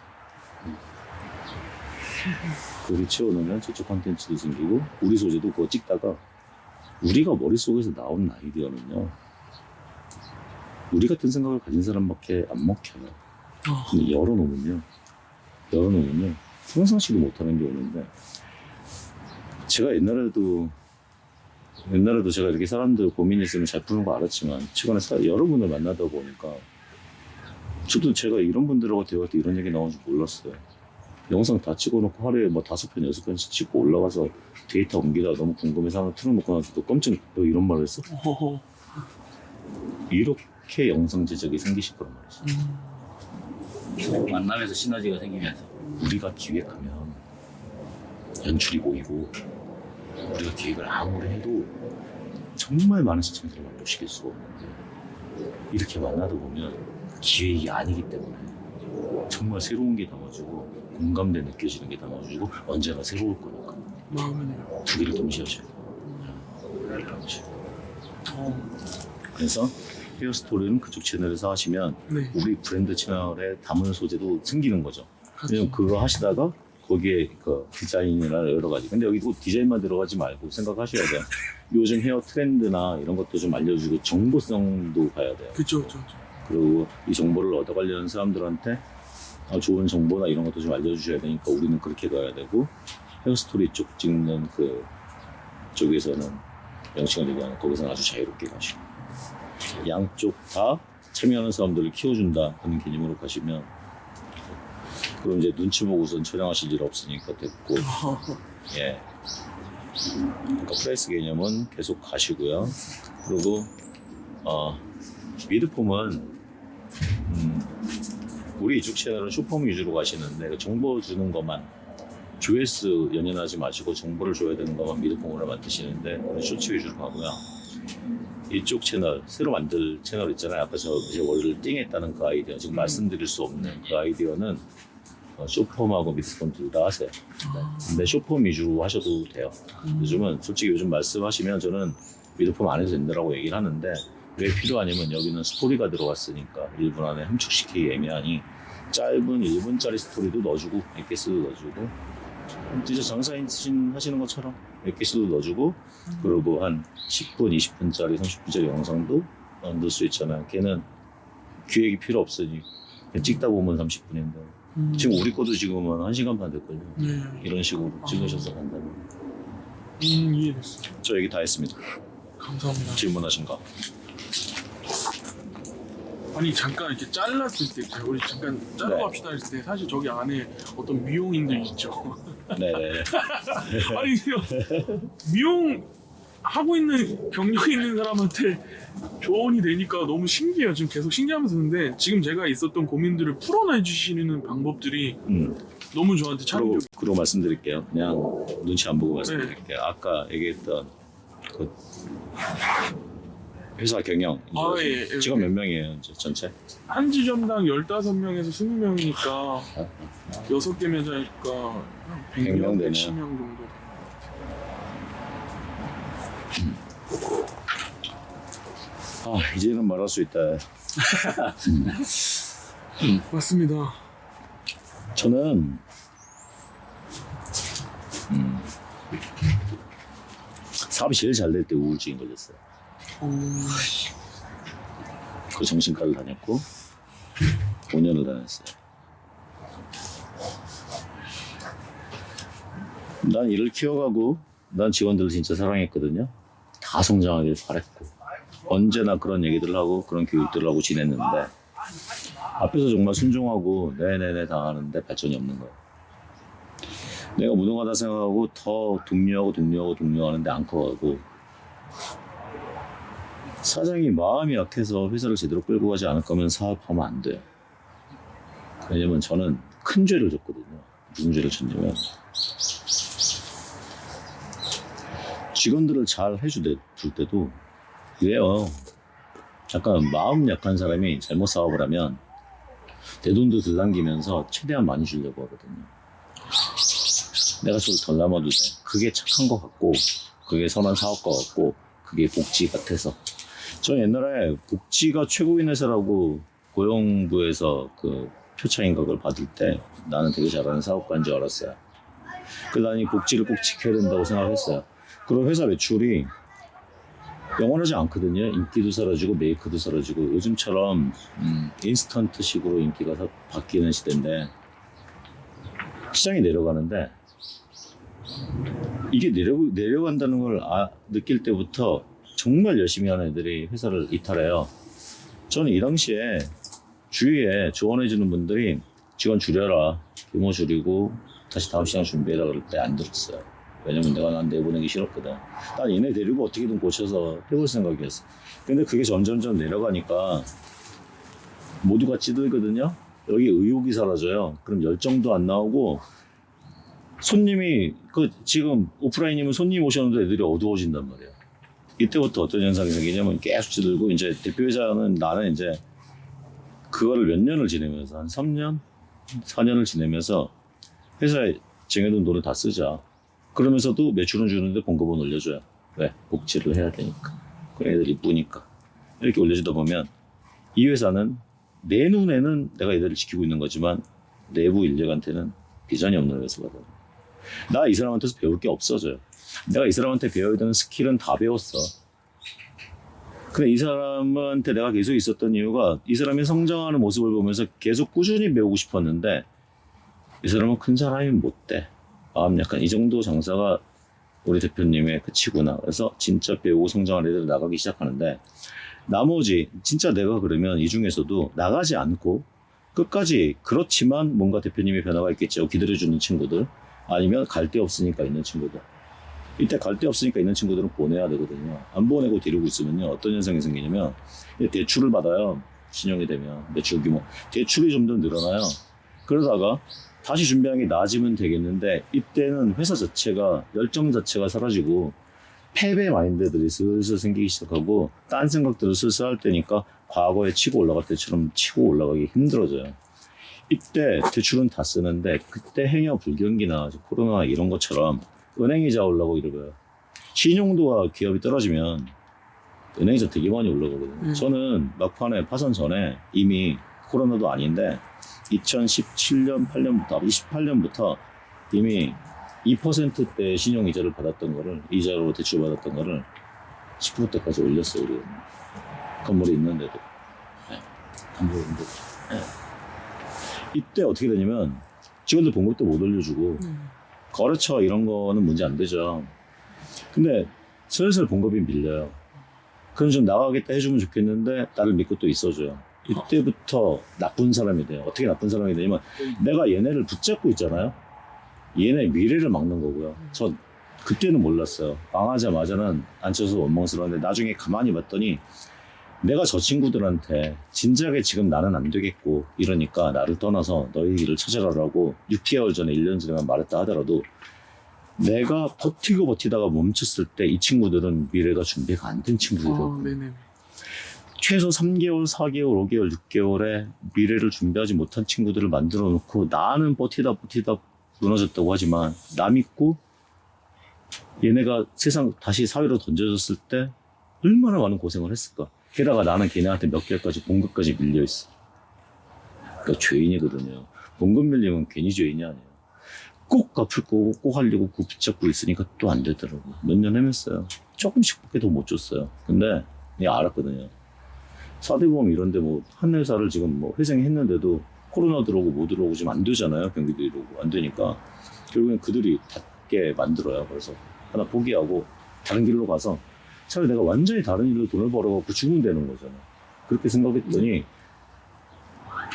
그걸 채워놓으면 저쪽 컨텐츠도 생기고 우리 소재도 그거 찍다가 우리가 머릿속에서 나온 아이디어는요 우리 같은 생각을 가진 사람밖에 안 먹혀요. 근데 열어놓으면요 상상치도 못하는 게 오는데 제가 옛날에도 제가 이렇게 사람들 고민이 있으면 잘 푸는 거 알았지만 최근에 여러분을 만나다 보니까 저도 제가 이런 분들하고 대화할 때 이런 얘기 나오는 줄 몰랐어요. 영상 다 찍어놓고 하루에 뭐 5편, 6편씩 찍고 올라가서 데이터 옮기다 너무 궁금해서 하나 틀어놓고 나서 또 깜짝 너 이런 말을 했어? 이렇게 영상 제작이 생기실 거란 말이지. 만나면서 시너지가 생기면서 우리가 기획하면 연출이 보이고 우리가 기획을 아무리 해도 정말 많은 시청자를 만족시킬 수가 없는데 이렇게 만나다 보면 기획이 아니기 때문에 정말 새로운 게 담아지고 공감대 느껴지는 게 담아지고 언제나 새로울 거니까 마음이네요. 두 개를 동시에 하셔야 돼요. 그래서 헤어스토리는 그쪽 채널에서 하시면 네. 우리 브랜드 채널에 담은 소재도 생기는 거죠. 왜냐면 그거 하시다가 거기에 그 디자인이나 여러 가지. 근데 여기 꼭 디자인만 들어가지 말고 생각하셔야 돼요. 요즘 헤어 트렌드나 이런 것도 좀 알려주고 정보성도 가야 돼요. 그쵸. 그리고 이 정보를 얻어가려는 사람들한테 좋은 정보나 이런 것도 좀 알려주셔야 되니까 우리는 그렇게 가야 되고 헤어스토리 쪽 찍는 그 쪽에서는 영치가 얘기하는 거기서는 아주 자유롭게 가시고 양쪽 다 참여하는 사람들을 키워준다 하는 개념으로 가시면 그럼 이제 눈치 보고선 촬영하실 일 없으니까 됐고 예. 그러니까 프라이스 개념은 계속 가시고요. 그리고 미드폼은 우리 이쪽 채널은 쇼폼 위주로 가시는데 정보 주는 것만 조회수 연연하지 마시고 정보를 줘야 되는 것만 미드폼으로 만드시는데 우리 쇼츠 위주로 가고요. 이쪽 채널 새로 만들 채널 있잖아요. 아까 저 이제 월요일 띵했다는 그 아이디어 지금 말씀드릴 수 없는 그 아이디어는 쇼폼하고 미드폼 둘 다 하세요. 네. 근데 쇼폼 위주로 하셔도 돼요. 요즘은 솔직히 요즘 말씀하시면 저는 미드폼 안 해도 된다라고 얘기를 하는데 왜 필요하냐면 여기는 스토리가 들어갔으니까 1분 안에 함축시키기 애매하니 짧은 1분짜리 스토리도 넣어주고 엑기스도 넣어주고 진짜 장사인 하시는 것처럼 엑기스도 넣어주고 그리고 한 10분, 20분짜리, 30분짜리 영상도 넣을 수 있잖아요. 걔는 기획이 필요 없으니 그냥 찍다 보면 30분인데 지금 우리 것도 지금은 1시간 반 됐거든요. 네. 이런 식으로 찍으셔서 간다면 이해됐어요. 저 얘기 다 했습니다. 감사합니다. 질문하신 거. 아니 잠깐 이렇게 잘랐을 때 우리 잠깐 자르고 네. 합시다 했을 때 사실 저기 안에 어떤 미용인들 있죠. 네네. 아니 미용 하고 있는 경력이 있는 사람한테 조언이 되니까 너무 신기해요. 지금 계속 신기하면서 듣는데 지금 제가 있었던 고민들을 풀어내 주시는 방법들이 너무 저한테 창의적. 그러고 말씀드릴게요. 그냥 눈치 안 보고 말씀드릴게요. 아까 얘기했던 그 회사 경영. 아, 예, 예. 직원 몇 명이에요, 이제 전체? 한 지점당 15명에서 20명이니까 6개 매장이니까 100 명 100명, 되네요. 110명 정도. 아, 이제는 말할 수 있다. 맞습니다. 저는 사업이 제일 잘 될 때 우울증이 걸렸어요. 그 정신과를 다녔고 5년을 다녔어요. 난 일을 키워가고 난 직원들을 진짜 사랑했거든요. 다 성장하길 바랬고 언제나 그런 얘기들을 하고 그런 교육들을 하고 지냈는데 앞에서 정말 순종하고 네네네 당하는데 발전이 없는 거예요. 내가 무능하다 생각하고 더 독려하는데 안 커가고 사장이 마음이 약해서 회사를 제대로 끌고 가지 않을 거면 사업하면 안 돼요. 왜냐면 저는 큰 죄를 졌거든요. 무슨 죄를 졌냐면 직원들을 잘 해줄 때도 왜요? 약간 마음 약한 사람이 잘못 사업을 하면 내 돈도 덜 남기면서 최대한 많이 주려고 하거든요. 내가 저를 덜 남아도 돼. 그게 착한 것 같고 그게 선한 사업가 같고 그게 복지 같아서 저 옛날에 복지가 최고인 회사라고 고용부에서 그 표창인각을 받을 때 나는 되게 잘하는 사업가인 줄 알았어요. 그래서 나는 이 복지를 꼭 지켜야 된다고 생각했어요. 그리고 회사 매출이 영원하지 않거든요. 인기도 사라지고 메이크도 사라지고 요즘처럼 인스턴트식으로 인기가 바뀌는 시대인데 시장이 내려가는데 이게 내려간다는 걸 느낄 때부터 정말 열심히 하는 애들이 회사를 이탈해요. 저는 이 당시에 주위에 조언해주는 분들이 직원 줄여라, 규모 줄이고 다시 다음 시장 준비해라 그럴 때 안 들었어요. 왜냐면 내가 난 내보내기 싫었거든. 난 얘네 데리고 어떻게든 고쳐서 해볼 생각이었어. 근데 그게 점점점 내려가니까 모두가 찌들거든요. 여기 의욕이 사라져요. 그럼 열정도 안 나오고 손님이 지금 오프라인이면 손님 오셨는데 애들이 어두워진단 말이에요. 이때부터 어떤 현상이 생기냐면 계속 찌들고 이제 대표이사는 나는 이제 그거를 몇 년을 지내면서 한 3년? 4년을 지내면서 회사에 쟁여둔 돈을 다 쓰자. 그러면서도 매출은 주는데 봉급은 올려줘요. 왜? 복지를 해야 되니까. 그 애들 이쁘니까. 이렇게 올려주다 보면 이 회사는 내 눈에는 내가 애들을 지키고 있는 거지만 내부 인력한테는 비전이 없는 회사가 돼요. 나 이 사람한테서 배울 게 없어져요. 내가 이 사람한테 배워야 되는 스킬은 다 배웠어. 근데 이 사람한테 내가 계속 있었던 이유가 이 사람이 성장하는 모습을 보면서 계속 꾸준히 배우고 싶었는데 이 사람은 큰 사람이 못 돼. 마음 약간 이 정도 장사가 우리 대표님의 끝이구나. 그래서 진짜 배우고 성장하는 애들 나가기 시작하는데 나머지 진짜 내가 그러면 이 중에서도 나가지 않고 끝까지 그렇지만 뭔가 대표님의 변화가 있겠죠. 기다려주는 친구들 아니면 갈 데 없으니까 있는 친구들. 이때 갈 데 없으니까 있는 친구들은 보내야 되거든요. 안 보내고 데리고 있으면요. 어떤 현상이 생기냐면 대출을 받아요. 신용이 되면 매출 규모. 대출이 좀 더 늘어나요. 그러다가 다시 준비하는 게 나아지면 되겠는데 이때는 회사 자체가 열정 자체가 사라지고 패배 마인드들이 슬슬 생기기 시작하고 딴 생각들을 슬슬 할 때니까 과거에 치고 올라갈 때처럼 치고 올라가기 힘들어져요. 이때 대출은 다 쓰는데 그때 행여 불경기나 코로나 이런 것처럼 은행이자 올라가고 이러고요. 신용도가 기업이 떨어지면 은행이자 되게 많이 올라가거든요. 저는 막판에 파산 전에 이미 코로나도 아닌데 2017년 8년부터 28년부터 이미 2%대 신용이자를 받았던 거를 이자로 대출 받았던 거를 10%대까지 올렸어요. 우리 건물이 있는데도. 건물이 있는데도. 이때 어떻게 되냐면 직원들 봉급도 못 올려주고 거래처 이런 거는 문제 안 되죠. 근데 슬슬 봉급이 밀려요. 그럼 좀 나가겠다 해주면 좋겠는데 나를 믿고 또 있어줘요. 이때부터 나쁜 사람이 돼요. 어떻게 나쁜 사람이 되냐면 내가 얘네를 붙잡고 있잖아요. 얘네 미래를 막는 거고요. 저 그때는 몰랐어요. 망하자마자는 안 쳐서 원망스러운데 나중에 가만히 봤더니 내가 저 친구들한테 진작에 지금 나는 안 되겠고 이러니까 나를 떠나서 너희 길을 찾아가라고 6개월 전에 1년 전에만 말했다 하더라도 내가 버티다가 멈췄을 때 이 친구들은 미래가 준비가 안 된 친구들이거든요. 네네. 최소 3개월, 4개월, 5개월, 6개월에 미래를 준비하지 못한 친구들을 만들어 놓고 나는 버티다 무너졌다고 하지만 나 믿고 얘네가 세상 다시 사회로 던져졌을 때 얼마나 많은 고생을 했을까. 게다가 나는 걔네한테 몇 개월까지 봉급까지 밀려있어. 그러니까 죄인이거든요. 봉급 밀리면 괜히 죄인이 아니에요. 꼭 갚을 거고 꼭 하려고 그 붙잡고 있으니까 또 안 되더라고. 몇 년 헤맸어요. 조금씩밖에 더 못 줬어요. 근데 그냥 알았거든요. 사대보험 이런데 뭐 한 회사를 지금 뭐 회생했는데도 코로나 들어오고 뭐 들어오고 지금 안 되잖아요. 경기도 이러고 안 되니까 결국엔 그들이 닫게 만들어요. 그래서 하나 포기하고 다른 길로 가서 차라리 내가 완전히 다른 일로 돈을 벌어갖고 주면 되는 거잖아. 그렇게 생각했더니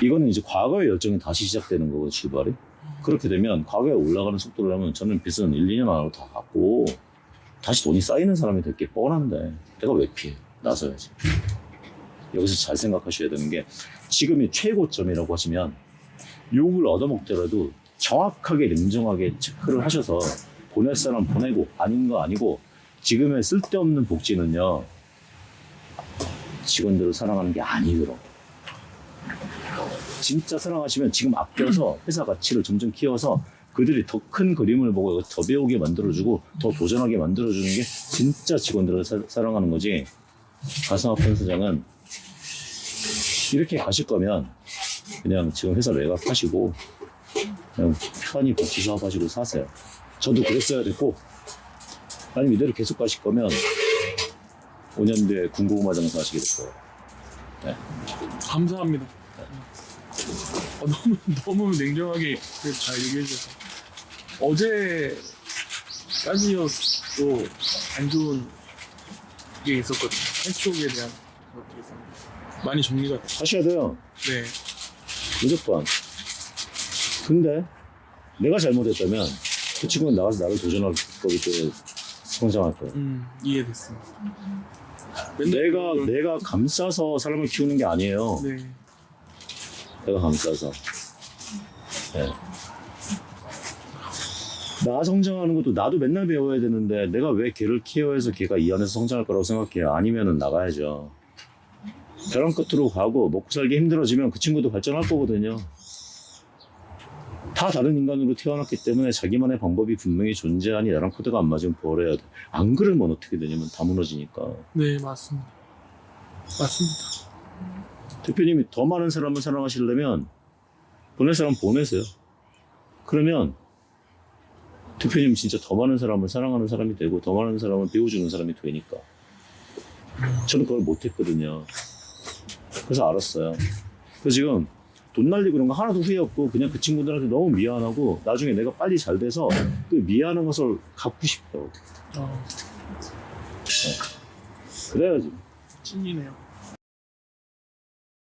이거는 이제 과거의 열정이 다시 시작되는 거고 출발이. 그렇게 되면 과거에 올라가는 속도를 하면 저는 빚은 1, 2년 안으로 다 갚고 다시 돈이 쌓이는 사람이 될 게 뻔한데 내가 왜 피해? 나서야지. 여기서 잘 생각하셔야 되는 게 지금이 최고점이라고 하시면 욕을 얻어먹더라도 정확하게 냉정하게 체크를 하셔서 보낼 사람 보내고 아닌 거 아니고 지금의 쓸데없는 복지는요 직원들을 사랑하는 게 아니더라고. 진짜 사랑하시면 지금 아껴서 회사 가치를 점점 키워서 그들이 더 큰 그림을 보고 더 배우게 만들어주고 더 도전하게 만들어주는 게 진짜 직원들을 사랑하는 거지. 가슴 아픈 사장은 이렇게 가실 거면 그냥 지금 회사 매각하시고 그냥 편히 복지 사업하시고 사세요. 저도 그랬어야 됐고 아니면 이대로 계속 가실 거면 5년 뒤에 군고구마 장사 하시게 될 거예요. 네. 감사합니다. 너무 냉정하게 잘 얘기해 주셔서 어제까지도 안 좋은 게 있었거든요. 헬스쪽에 대한 것들이 있었는데 많이 정리가 됐어요. 하셔야 돼요. 네. 무조건. 근데 내가 잘못했다면 그 친구는 나가서 나를 도전할 거기 때문에 성장할 거예요. 이해됐습니다. 내가 감싸서 사람을 키우는 게 아니에요. 네. 내가 감싸서. 네. 나 성장하는 것도 나도 맨날 배워야 되는데 내가 왜 걔를 케어해서 걔가 이 안에서 성장할 거라고 생각해요? 아니면은 나가야죠. 벼랑 끝으로 가고 먹고 살기 힘들어지면 그 친구도 발전할 거거든요. 다 다른 인간으로 태어났기 때문에 자기만의 방법이 분명히 존재하니 나랑 코드가 안 맞으면 버려야 돼. 안 그러면 어떻게 되냐면 다 무너지니까. 네, 맞습니다. 맞습니다. 대표님이 더 많은 사람을 사랑하시려면 보낼 사람 보내세요. 그러면 대표님 진짜 더 많은 사람을 사랑하는 사람이 되고 더 많은 사람을 배워주는 사람이 되니까. 저는 그걸 못했거든요. 그래서 알았어요. 그래서 지금 돈 날리고 그런 거 하나도 후회 없고 그냥 그 친구들한테 너무 미안하고 나중에 내가 빨리 잘 돼서 그 미안한 것을 갚고 싶다고. 네. 그래야지. 찐이네요.